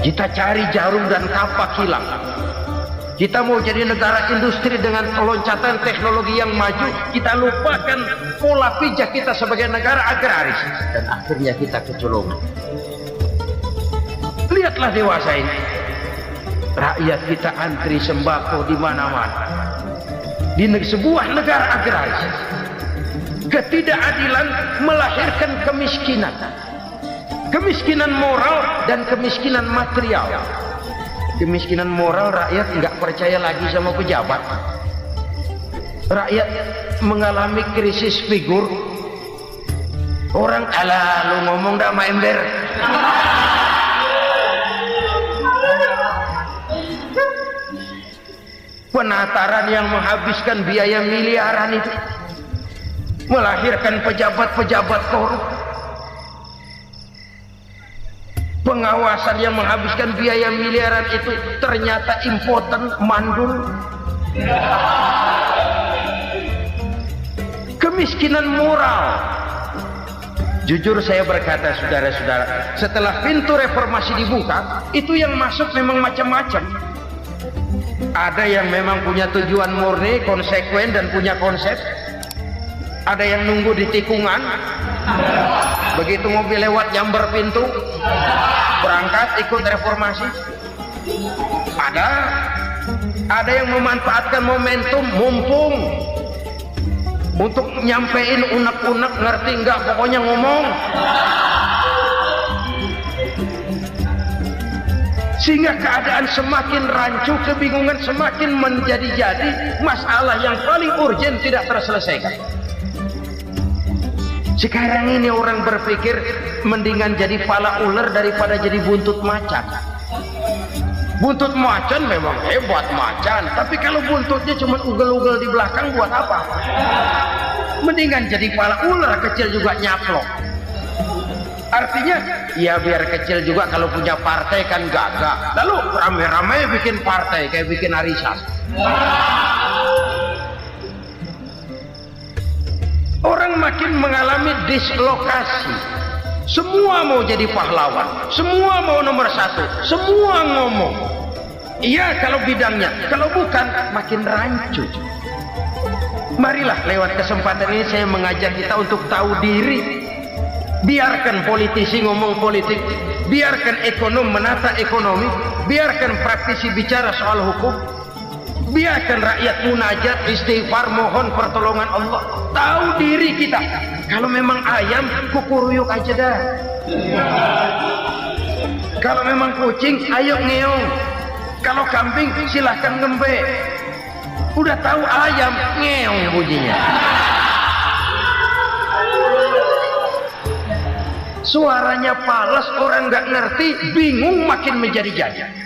Kita cari jarum dan kapak hilang. Kita mau jadi negara industri dengan loncatan teknologi yang maju, kita lupakan pola pijak kita sebagai negara agraris, dan akhirnya kita kecolongan. Lihatlah dewasa ini, rakyat kita antri sembako di mana-mana. Di sebuah negara agraris, ketidakadilan melahirkan kemiskinan, kemiskinan moral dan kemiskinan material. Kemiskinan moral, rakyat nggak percaya lagi sama pejabat. Rakyat mengalami krisis figur. Orang, ala lu ngomong dah sama ember. Penataran yang menghabiskan biaya miliaran itu melahirkan pejabat-pejabat korup. Pengawasan yang menghabiskan biaya miliaran itu ternyata impoten, mandul. Kemiskinan moral. Jujur saya berkata, saudara-saudara, setelah pintu reformasi dibuka, itu yang masuk memang macam-macam. Ada yang memang punya tujuan murni, konsekuen, dan punya konsep. Ada yang nunggu di tikungan, begitu mobil lewat nyamber pintu, berangkat ikut reformasi. Ada yang memanfaatkan momentum, mumpung, untuk nyampein unek-unek, ngerti enggak, pokoknya ngomong. Sehingga keadaan semakin rancu, kebingungan semakin menjadi-jadi, masalah yang paling urgen tidak terselesaikan. Sekarang ini orang berpikir mendingan jadi pala ular daripada jadi buntut macan. Buntut macan memang hebat macan, tapi kalau buntutnya cuma ugel-ugel di belakang buat apa? Mendingan jadi pala ular, kecil juga nyaplok. Artinya, ya biar kecil juga kalau punya partai kan gagah. Lalu rame-rame bikin partai kayak bikin arisan. Orang makin mengalami dislokasi. Semua mau jadi pahlawan, semua mau nomor satu, semua ngomong. Iya kalau bidangnya, kalau bukan makin rancu. Marilah lewat kesempatan ini saya mengajak kita untuk tahu diri. Biarkan politisi ngomong politik, biarkan ekonom menata ekonomi, biarkan praktisi bicara soal hukum, biarkan rakyat munajat, istighfar, mohon pertolongan Allah. Tahu diri kita. Kalau memang ayam, kukuruyuk aja dah. Kalau memang kucing, ayo ngeong. Kalau kambing, silahkan ngembe. Udah tahu ayam, ngeong bunyinya. Suaranya palas, orang nggak ngerti, bingung, makin menjadi-jadi.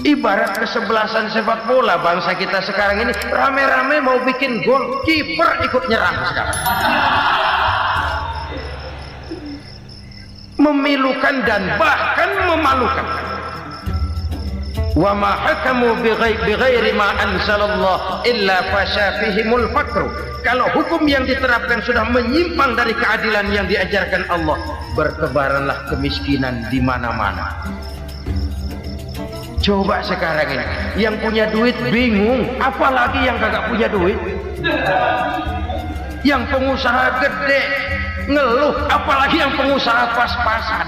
Ibarat kesebelasan sepak bola bangsa kita sekarang ini, rame-rame mau bikin gol, kiper ikut nyerang sekarang. Memilukan dan bahkan memalukan. wa ma hakamu bighairi ma anzalallah illa fasha fihimul faqru. Kalau hukum yang diterapkan sudah menyimpang dari keadilan yang diajarkan Allah, bertebaranlah kemiskinan di mana-mana. Coba sekarang ini yang punya duit bingung, apalagi yang kagak punya duit. Yang pengusaha gede ngeluh, apalagi yang pengusaha pas-pasan.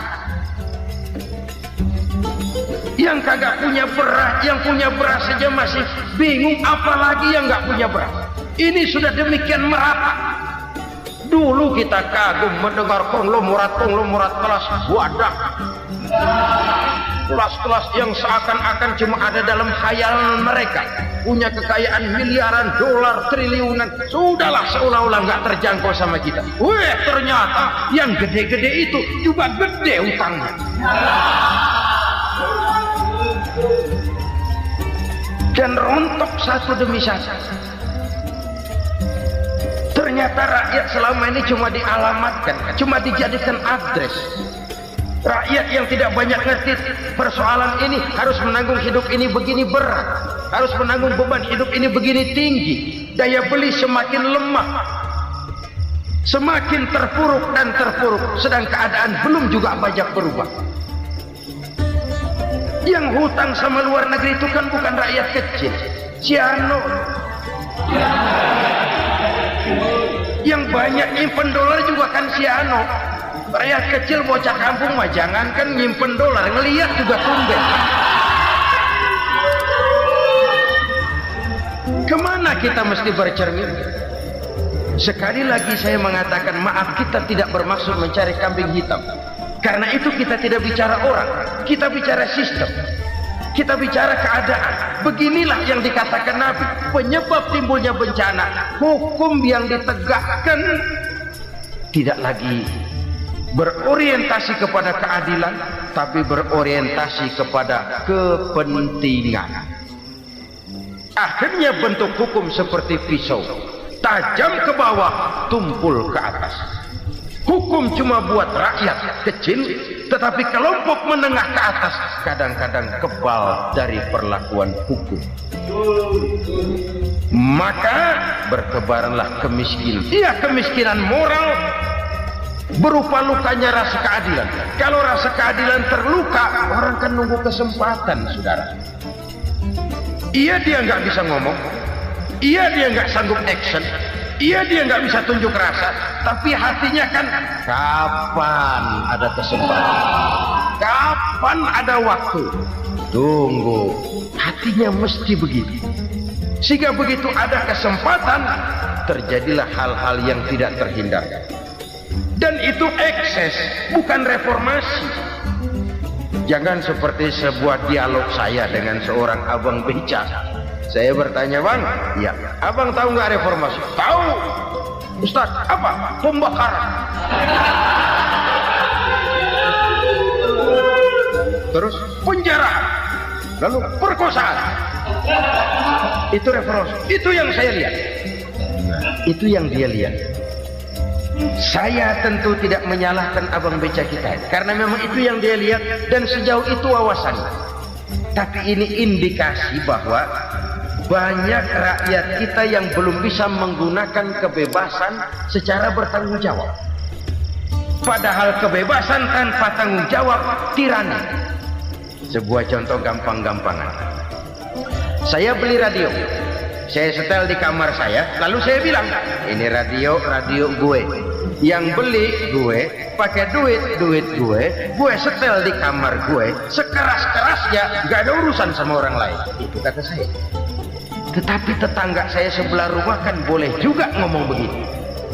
Yang kagak punya beras, yang punya beras saja masih bingung, apalagi yang nggak punya beras. Ini sudah demikian merata. Dulu kita kagum mendengar konglomerat kelas wadah, kelas-kelas yang seakan-akan cuma ada dalam khayalan mereka, punya kekayaan miliaran dolar, triliunan. Sudahlah, seolah-olah nggak terjangkau sama kita. Weh, ternyata yang gede-gede itu juga gede utangnya. Dan rontok satu demi satu. Ternyata rakyat selama ini cuma dialamatkan, cuma dijadikan address. Rakyat yang tidak banyak ngerti persoalan ini harus menanggung hidup ini begini berat, harus menanggung beban hidup ini begini tinggi. Daya beli semakin lemah, semakin terpuruk dan terpuruk, sedang keadaan belum juga banyak berubah. Yang hutang sama luar negeri itu kan bukan rakyat kecil, Ciano. Yang banyak nyimpen dolar juga kan Ciano. Rakyat kecil bocah kampung mah jangankan nyimpen dolar, ngelihat juga tumben. Kemana kita mesti bercermin? Sekali lagi saya mengatakan maaf, kita tidak bermaksud mencari kambing hitam. Karena itu kita tidak bicara orang, kita bicara sistem, kita bicara keadaan. Beginilah yang dikatakan Nabi, penyebab timbulnya bencana, hukum yang ditegakkan tidak lagi berorientasi kepada keadilan, tapi berorientasi kepada kepentingan. Akhirnya bentuk hukum seperti pisau, tajam ke bawah, tumpul ke atas. Hukum cuma buat rakyat kecil, tetapi kelompok menengah ke atas kadang-kadang kebal dari perlakuan hukum. Maka bertebaranlah kemiskinan. Iya, kemiskinan moral berupa lukanya rasa keadilan. Kalau rasa keadilan terluka, orang kan nunggu kesempatan, saudara. Iya, dia nggak bisa ngomong. Iya, dia nggak sanggup action. Iya, dia nggak bisa tunjuk rasa, tapi hatinya kan kapan ada kesempatan, kapan ada waktu, tunggu. Hatinya mesti begitu. Sehingga begitu ada kesempatan, terjadilah hal-hal yang tidak terhindarkan. Dan itu ekses, bukan reformasi. Jangan seperti sebuah dialog saya dengan seorang abang beca. Saya bertanya, bang, ya, abang tahu nggak reformasi? Tahu, Ustaz. Apa? Pembakaran. Terus penjara, lalu perkosaan. Itu reformasi. Itu yang saya lihat. Itu yang dia lihat. Saya tentu tidak menyalahkan abang beca kita, karena memang itu yang dia lihat dan sejauh itu wawasannya. Tapi ini indikasi bahwa banyak rakyat kita yang belum bisa menggunakan kebebasan secara bertanggung jawab. Padahal kebebasan tanpa tanggung jawab tirani. Sebuah contoh gampang-gampangan. Saya beli radio, saya setel di kamar saya, lalu saya bilang, ini radio gue. Yang beli gue, pakai duit gue setel di kamar gue, sekeras-kerasnya, gak ada urusan sama orang lain. Itu kata saya. Tetapi tetangga saya sebelah rumah kan boleh juga ngomong begitu.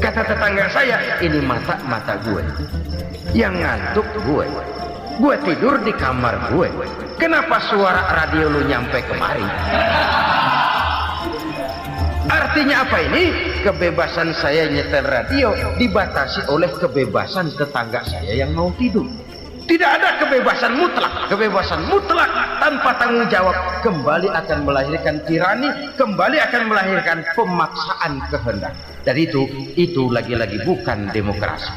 Kata tetangga saya, ini mata gue, yang ngantuk gue tidur di kamar gue. Kenapa suara radio lu nyampe kemari? Artinya apa ini? Kebebasan saya nyetel radio dibatasi oleh kebebasan tetangga saya yang mau tidur. Tidak ada kebebasan mutlak. Kebebasan mutlak tanpa tanggung jawab kembali akan melahirkan tirani, kembali akan melahirkan pemaksaan kehendak. Dan itu lagi-lagi bukan demokrasi.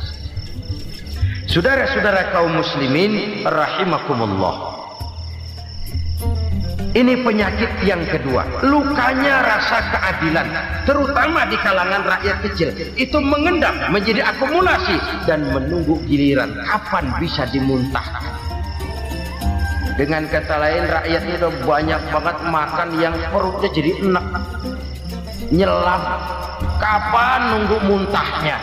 Saudara-saudara kaum muslimin rahimakumullah. Ini penyakit yang kedua, lukanya rasa keadilan, terutama di kalangan rakyat kecil. Itu mengendap menjadi akumulasi dan menunggu giliran kapan bisa dimuntahkan. Dengan kata lain, rakyat itu udah banyak banget makan yang perutnya jadi enak, nyelam, kapan nunggu muntahnya.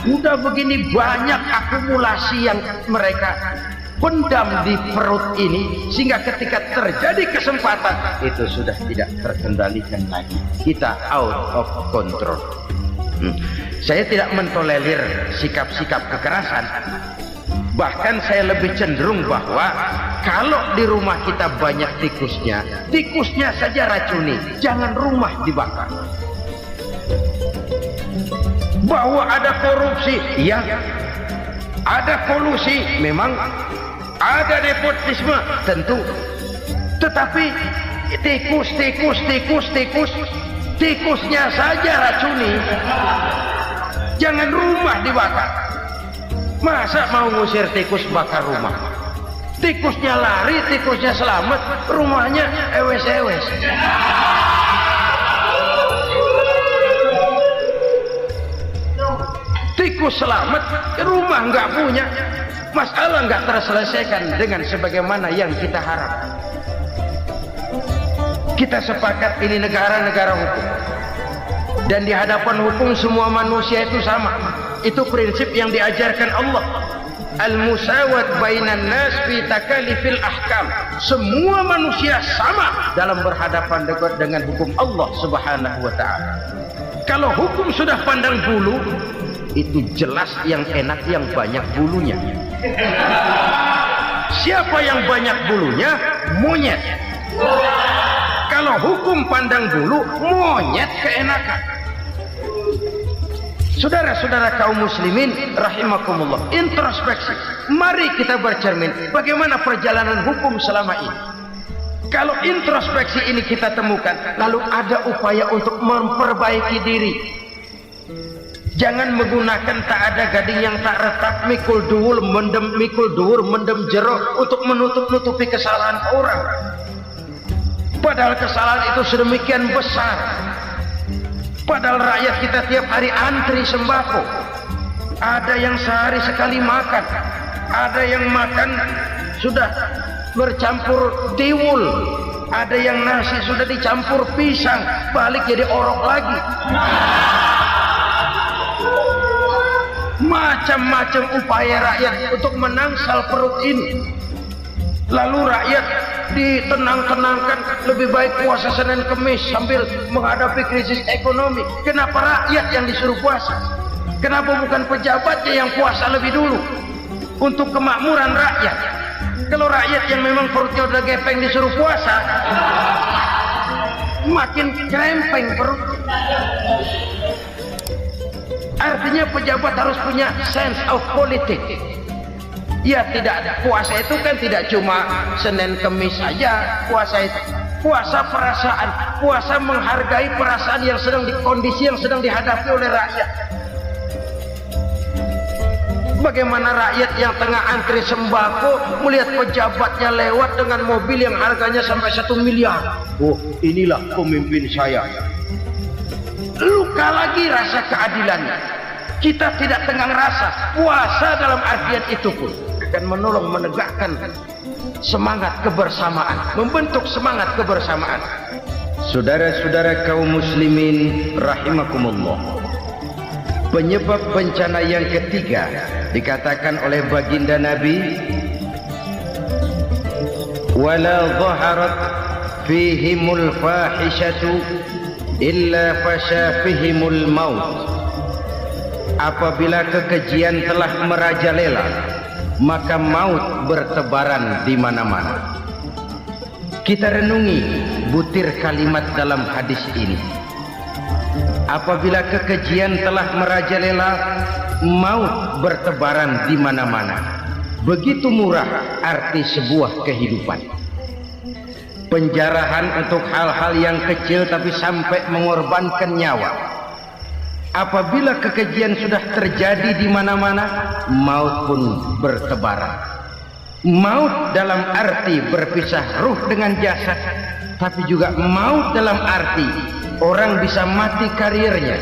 Udah begini banyak akumulasi yang mereka pendam di perut ini, sehingga ketika terjadi kesempatan itu sudah tidak terkendalikan lagi. Kita out of control. Saya tidak mentolerir sikap-sikap kekerasan. Bahkan saya lebih cenderung bahwa kalau di rumah kita banyak tikusnya, tikusnya saja racuni, jangan rumah dibakar. Bahwa ada korupsi, ya, ada kolusi, memang ada nepotisme, tentu. Tetapi tikusnya saja racuni, jangan rumah dibakar. Masa mau ngusir tikus bakar rumah? Tikusnya lari, tikusnya selamat, rumahnya ewes-ewes. Tikus selamat, rumah nggak punya, masalah nggak terselesaikan dengan sebagaimana yang kita harap. Kita sepakat ini negara hukum, dan di hadapan hukum semua manusia itu sama. Itu prinsip yang diajarkan Allah. Al-musawat bainan nas fi takalifil ahkam. Semua manusia sama dalam berhadapan dengan hukum Allah Subhanahu wa taala. Kalau hukum sudah pandang bulu, itu jelas yang enak yang banyak bulunya. Siapa yang banyak bulunya? Monyet. Kalau hukum pandang bulu, monyet keenakan. Saudara-saudara kaum muslimin rahimakumullah, introspeksi. Mari kita bercermin bagaimana perjalanan hukum selama ini. Kalau introspeksi ini kita temukan, lalu ada upaya untuk memperbaiki diri. Jangan menggunakan tak ada gading yang tak retak, mikul dhuwur mendem jero untuk menutup-nutupi kesalahan orang. Padahal kesalahan itu sedemikian besar. Padahal rakyat kita tiap hari antri sembako. Ada yang sehari sekali makan, ada yang makan sudah bercampur tiwul, ada yang nasi sudah dicampur pisang, balik jadi orok lagi. Macam-macam upaya rakyat untuk menangsal perut ini. Lalu rakyat ditenang-tenangkan, lebih baik puasa Senin Kemis sambil menghadapi krisis ekonomi. Kenapa rakyat yang disuruh puasa? Kenapa bukan pejabatnya yang puasa lebih dulu untuk kemakmuran rakyat? Kalau rakyat yang memang perutnya udah gepeng disuruh puasa, makin krempeng perut. Artinya pejabat harus punya sense of politics. Ya, tidak ada. Puasa itu kan tidak cuma Senin Kemis saja. Puasa itu puasa perasaan, puasa menghargai perasaan yang sedang kondisi yang sedang dihadapi oleh rakyat. Bagaimana rakyat yang tengah antri sembako melihat pejabatnya lewat dengan mobil yang harganya sampai 1 miliar. Oh, inilah pemimpin saya. Luka lagi rasa keadilannya. Kita tidak tenggang rasa. Puasa dalam artian itu pun akan menolong menegakkan semangat kebersamaan, membentuk semangat kebersamaan. Saudara-saudara kaum muslimin rahimakumullah, penyebab bencana yang ketiga dikatakan oleh baginda Nabi, wala dhaharat fihimul fahishatu illa fasha fihimul maut. Apabila kekejian telah merajalela, maka maut bertebaran di mana-mana. Kita renungi butir kalimat dalam hadis ini. Apabila kekejian telah merajalela, maut bertebaran di mana-mana. Begitu murah arti sebuah kehidupan. Penjarahan untuk hal-hal yang kecil tapi sampai mengorbankan nyawa. Apabila kekejian sudah terjadi di mana-mana, maut pun bertebaran. Maut dalam arti berpisah ruh dengan jasad, tapi juga maut dalam arti orang bisa mati karirnya,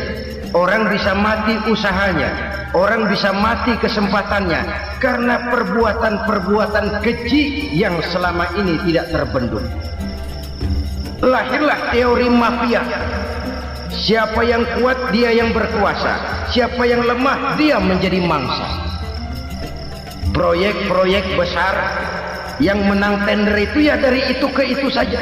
orang bisa mati usahanya, orang bisa mati kesempatannya karena perbuatan-perbuatan keji yang selama ini tidak terbendung. Lahirlah teori mafia. Siapa yang kuat dia yang berkuasa, siapa yang lemah dia menjadi mangsa. Proyek-proyek besar yang menang tender itu ya dari itu ke itu saja.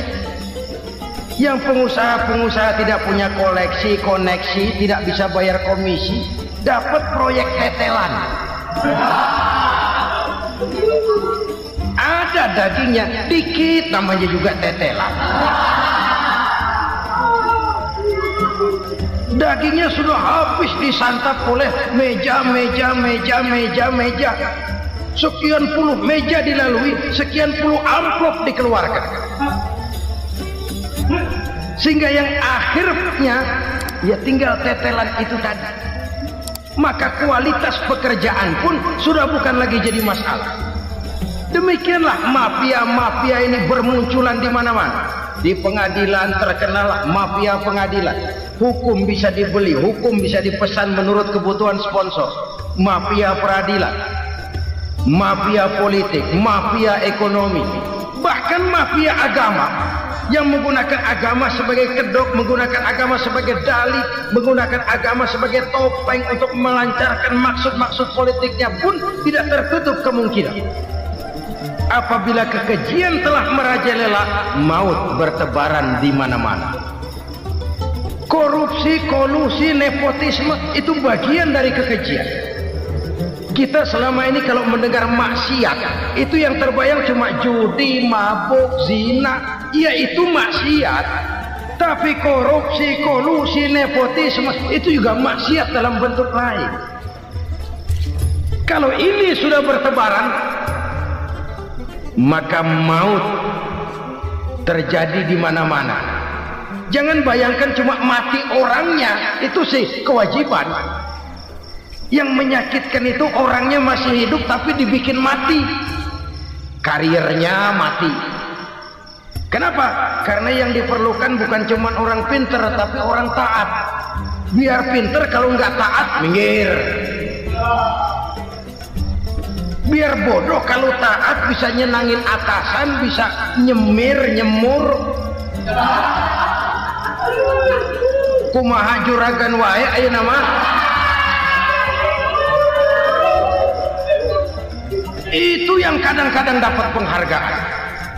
Yang pengusaha-pengusaha tidak punya koneksi, tidak bisa bayar komisi, dapat proyek tetelan. Ada dagingnya dikit, namanya juga tetelan. Dagingnya sudah habis disantap oleh meja. Sekian puluh meja dilalui, sekian puluh amplop dikeluarkan, sehingga yang akhirnya ya tinggal tetelan itu tadi. Maka kualitas pekerjaan pun sudah bukan lagi jadi masalah. Demikianlah mafia-mafia ini bermunculan di mana-mana. Di pengadilan terkenal mafia pengadilan. Hukum bisa dibeli, hukum bisa dipesan menurut kebutuhan sponsor. Mafia peradilan, mafia politik, mafia ekonomi, bahkan mafia agama yang menggunakan agama sebagai kedok, menggunakan agama sebagai dalih, menggunakan agama sebagai topeng untuk melancarkan maksud-maksud politiknya pun tidak tertutup kemungkinan. Apabila kekejian telah merajalela, maut bertebaran di mana-mana. Korupsi, kolusi, nepotisme itu bagian dari kekejian. Kita selama ini kalau mendengar maksiat, itu yang terbayang cuma judi, mabuk, zina. Ya itu maksiat. Tapi korupsi, kolusi, nepotisme itu juga maksiat dalam bentuk lain. Kalau ini sudah bertebaran, maka maut terjadi di mana-mana. Jangan bayangkan cuma mati orangnya, itu sih kewajiban. Yang menyakitkan itu orangnya masih hidup tapi dibikin mati, karirnya mati. Kenapa? Karena yang diperlukan bukan cuma orang pinter tapi orang taat. Biar pinter, kalau nggak taat minggir. Biar bodoh, kalau taat bisa nyenangin atasan, bisa nyemur. Kumaha juragan wae ayo nama. Itu yang kadang-kadang dapat penghargaan.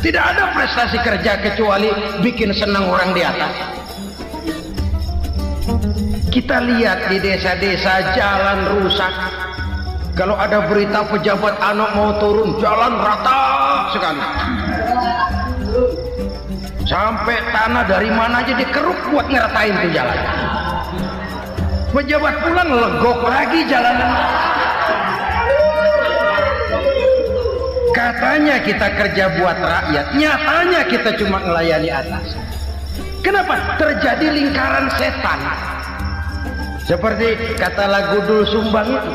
Tidak ada prestasi kerja kecuali bikin senang orang di atas. Kita lihat di desa-desa jalan rusak. Kalau ada berita pejabat anak mau turun, jalan rata sekali. Sampai tanah dari mana aja dikeruk buat ngeratain tuh jalan. Pejabat pulang legok lagi jalanan. Katanya kita kerja buat rakyat, nyatanya kita cuma melayani atas. Kenapa? Terjadi lingkaran setan. Seperti kata lagu Dul Sumbang itu.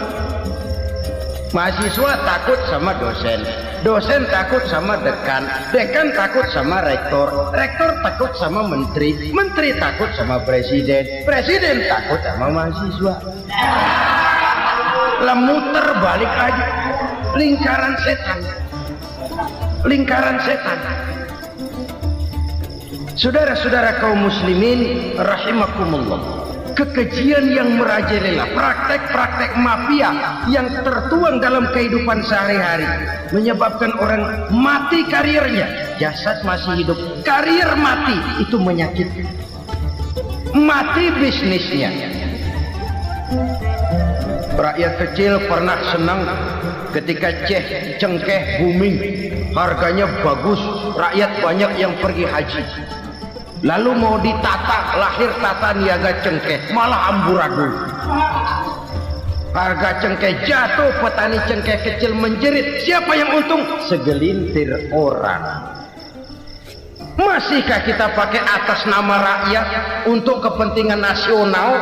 Mahasiswa takut sama dosen, dosen takut sama dekan, dekan takut sama rektor, rektor takut sama menteri, menteri takut sama presiden, presiden takut sama mahasiswa. Muter balik aja, lingkaran setan. Lingkaran setan. Saudara-saudara kaum muslimin rahimakumullah, kekejian yang merajalela, praktek-praktek mafia yang tertuang dalam kehidupan sehari-hari menyebabkan orang mati karirnya, jasad masih hidup, karir mati, itu menyakitkan. Mati bisnisnya. Rakyat kecil pernah senang ketika cengkeh booming, harganya bagus, rakyat banyak yang pergi haji. Lalu mau ditata, lahir tata niaga cengkeh, malah amburadul. Harga cengkeh jatuh, petani cengkeh kecil menjerit. Siapa yang untung? Segelintir orang. Masihkah kita pakai atas nama rakyat untuk kepentingan nasional?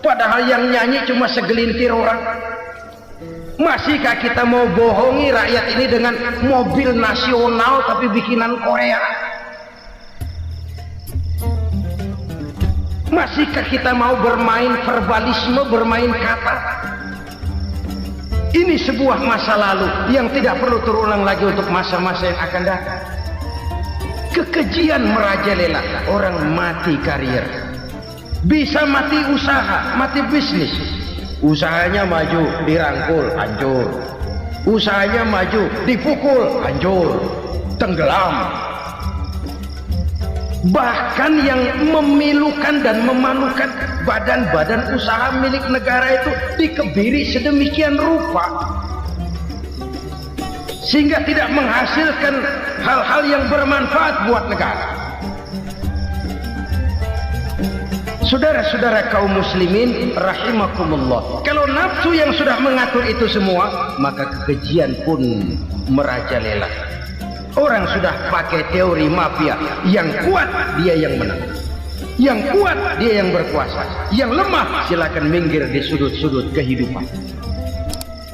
Padahal yang nyanyi cuma segelintir orang. Masihkah kita mau bohongi rakyat ini dengan mobil nasional tapi bikinan Korea? Masihkah kita mau bermain verbalisme, bermain kata? Ini sebuah masa lalu yang tidak perlu terulang lagi untuk masa-masa yang akan datang. Kekejian merajalela, orang mati karir, bisa mati usaha, mati bisnis. Usahanya maju, dirangkul, hancur. Usahanya maju, dipukul, hancur, tenggelam. Bahkan yang memilukan dan memalukan badan-badan usaha milik negara itu dikebiri sedemikian rupa sehingga tidak menghasilkan hal-hal yang bermanfaat buat negara. Saudara-saudara kaum muslimin rahimakumullah, kalau nafsu yang sudah mengatur itu semua, maka kekejian pun merajalela. Orang sudah pakai teori mafia, yang kuat dia yang menang, yang kuat dia yang berkuasa, yang lemah silakan minggir di sudut-sudut kehidupan.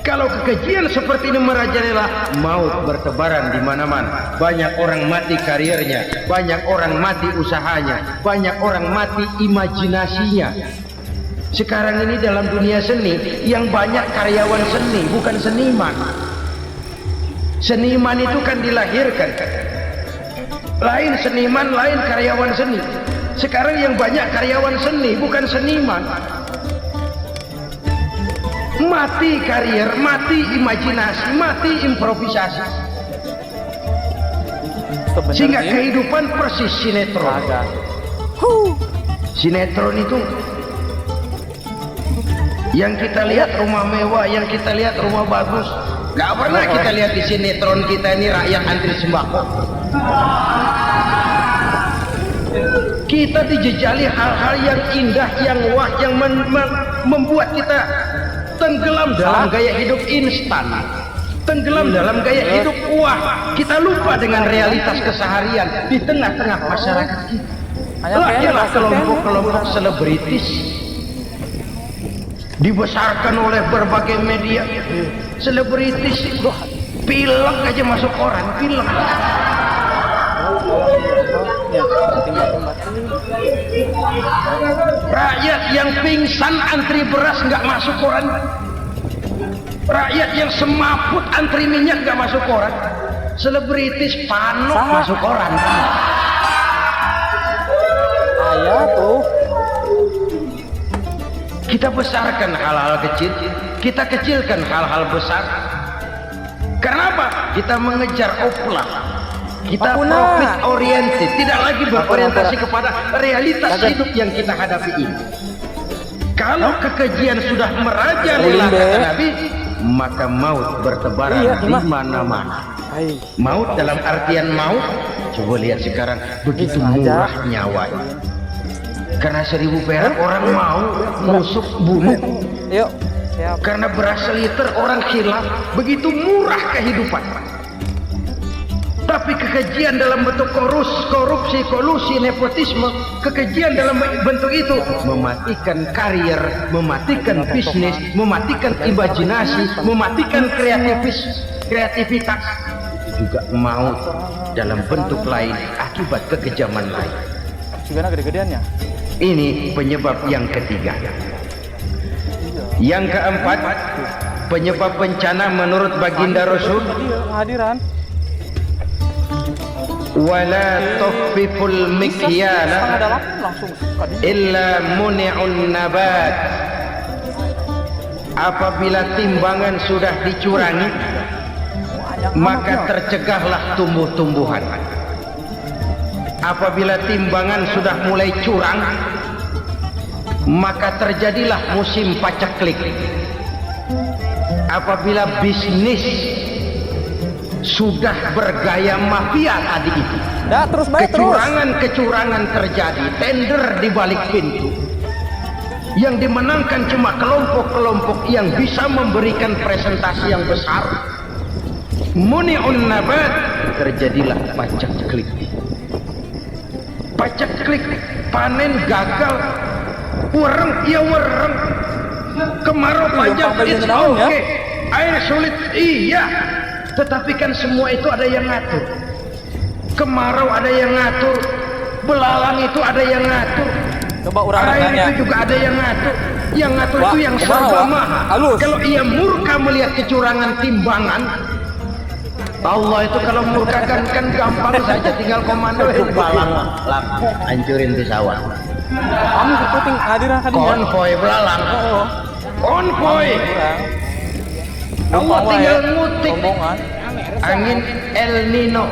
Kalau kekejian seperti ini merajalela, maut bertebaran di mana-mana. Banyak orang mati karirnya, banyak orang mati usahanya, banyak orang mati imajinasinya. Sekarang ini dalam dunia seni yang banyak karyawan seni, bukan seniman. Seniman itu kan dilahirkan, lain seniman, lain karyawan seni. Sekarang yang banyak karyawan seni, bukan seniman. Mati karir, mati imajinasi, mati improvisasi. Sehingga kehidupan persis sinetron. Sinetron itu yang kita lihat rumah mewah, yang kita lihat rumah bagus. Gak pernah kita lihat di sinetron kita ini rakyat antri sembako. Kita dijejali hal-hal yang indah, yang wah, yang membuat kita tenggelam dalam gaya hidup instan, tenggelam dalam gaya hidup wah. Kita lupa dengan realitas keseharian di tengah-tengah masyarakat kita. Lahirlah kelompok-kelompok selebritis, dibesarkan oleh berbagai media. Selebritis pilek aja masuk koran, pilek. Rakyat yang pingsan antri beras nggak masuk koran. Rakyat yang semaput antri minyak nggak masuk koran. Selebritis panuk masuk koran. Ayah tuh. Kita besarkan hal-hal kecil, kita kecilkan hal-hal besar. Kenapa? Kita mengejar oplah. Kita profit oriented, tidak lagi berorientasi kepada realitas hidup yang kita hadapi ini. Kalau kekejian sudah merajalela kata Nabi, maka maut bertebaran di mana-mana. Maut dalam artian maut, coba lihat sekarang begitu murah nyawanya. Karena 1000 perak orang mau nusuk bunuh. Yuk, siap. Karena beras seliter orang khilaf, begitu murah kehidupan. Tapi kekejian dalam bentuk korupsi, kolusi, nepotisme, kekejian dalam bentuk itu mematikan karir, mematikan bisnis, mematikan imajinasi, mematikan kreativitas. Itu juga maut dalam bentuk lain akibat kekejaman lain. Juga gede-gedeannya. Ini penyebab yang ketiga. Yang keempat, penyebab bencana menurut baginda Rasul, kehadiran. wala tuffiful mikyala illa muni'un nabat. Apabila timbangan sudah dicurangi, maka tercegahlah tumbuh-tumbuhan. Apabila timbangan sudah mulai curang, maka terjadilah musim paceklik. Apabila bisnis sudah bergaya mafia tadi itu, kecurangan-kecurangan terjadi, tender di balik pintu, yang dimenangkan cuma kelompok-kelompok yang bisa memberikan presentasi yang besar. Muni'un nabat, terjadilah paceklik. Paceklik, panen gagal, wereng, ya wereng, kemarau panjang, it's okay. air sulit, iya. Tetapi kan semua itu ada yang ngatur. Kemarau ada yang ngatur, belalang itu ada yang ngatur. Coba urang Air nanya. itu juga ada yang ngatur. Yang ngatur Wah, itu yang kumaha, serba Wak? maha. Halus. Kalau ia murka melihat kecurangan timbangan, Allah itu kalau murka kan gampang saja, tinggal komando belalang hancurin tuh sawah. Kamu penting hadiran kadinya. Konvoy belalang. Oh. Konvoy. Urang. Allah Numpang tinggal wae. ngutik Rombongan. angin El Nino.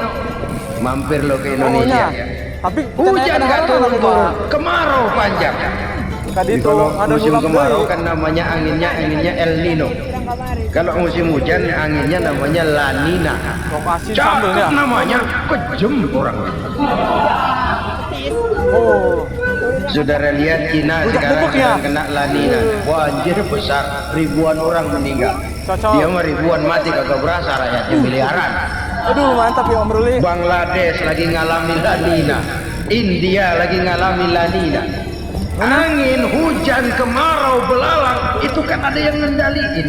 Mampir lo ke Oh, Indonesia. nya. Tapi Hujan nggak turun, kemarau panjang. Tadi Jadi itu kalau ada musim nulang kemarau deui. kan namanya anginnya El Nino. Kalau musim hujan anginnya namanya La Nina. Lokasi sambelnya. Cakep namanya, kejem orang. Oh. Saudara lihat Cina Udah sekarang bubuk ya? sedang kena La Nina. Banjir besar, ribuan orang meninggal. Cocok. Dia mah ribuan mati kagak berasa, rakyatnya miliaran. Aduh, mantap ya Om Ruli. Bangladesh lagi ngalami La Nina. India lagi ngalami La Nina. Angin, hujan, kemarau, belalang itu kan ada yang ngendaliin.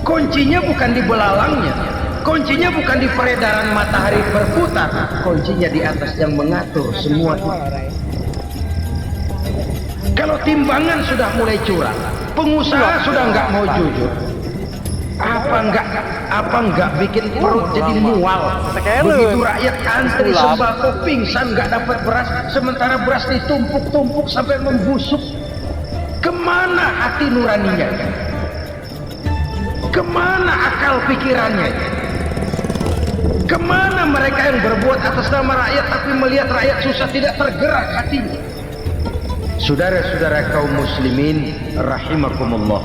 Kuncinya bukan di belalangnya, kuncinya bukan di peredaran matahari berputar, kuncinya di atas yang mengatur semua itu. Kalau timbangan sudah mulai curang, pengusaha sudah nggak mau jujur, apa enggak bikin perut jadi mual. Begitu rakyat antri sembako pingsan nggak dapat beras, sementara beras ditumpuk-tumpuk sampai membusuk. Kemana hati nuraninya? Kemana akal pikirannya? Kemana mereka yang berbuat atas nama rakyat tapi melihat rakyat susah tidak tergerak hatinya? Saudara-saudara kaum muslimin rahimakumullah,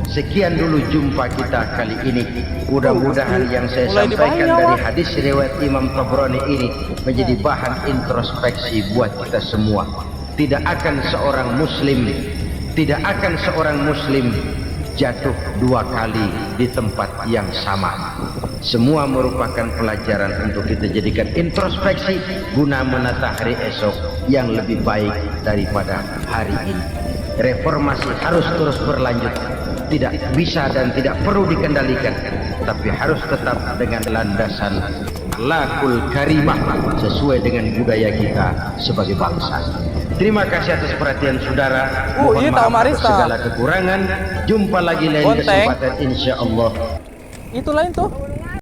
sekian dulu jumpa kita kali ini. Mudah-mudahan yang saya sampaikan dari hadis riwayat Imam Tabrani ini menjadi bahan introspeksi buat kita semua. Tidak akan seorang muslim jatuh dua kali di tempat yang sama. Semua merupakan pelajaran untuk kita jadikan introspeksi guna menata hari esok yang lebih baik daripada hari ini. Reformasi harus terus berlanjut, tidak bisa dan tidak perlu dikendalikan, tapi harus tetap dengan landasan akhlakul karimah sesuai dengan budaya kita sebagai bangsa. Terima kasih atas perhatian saudara. Mohon maaf atas segala kekurangan. Jumpa lagi lain kesempatan insya Allah. Itu lain tuh.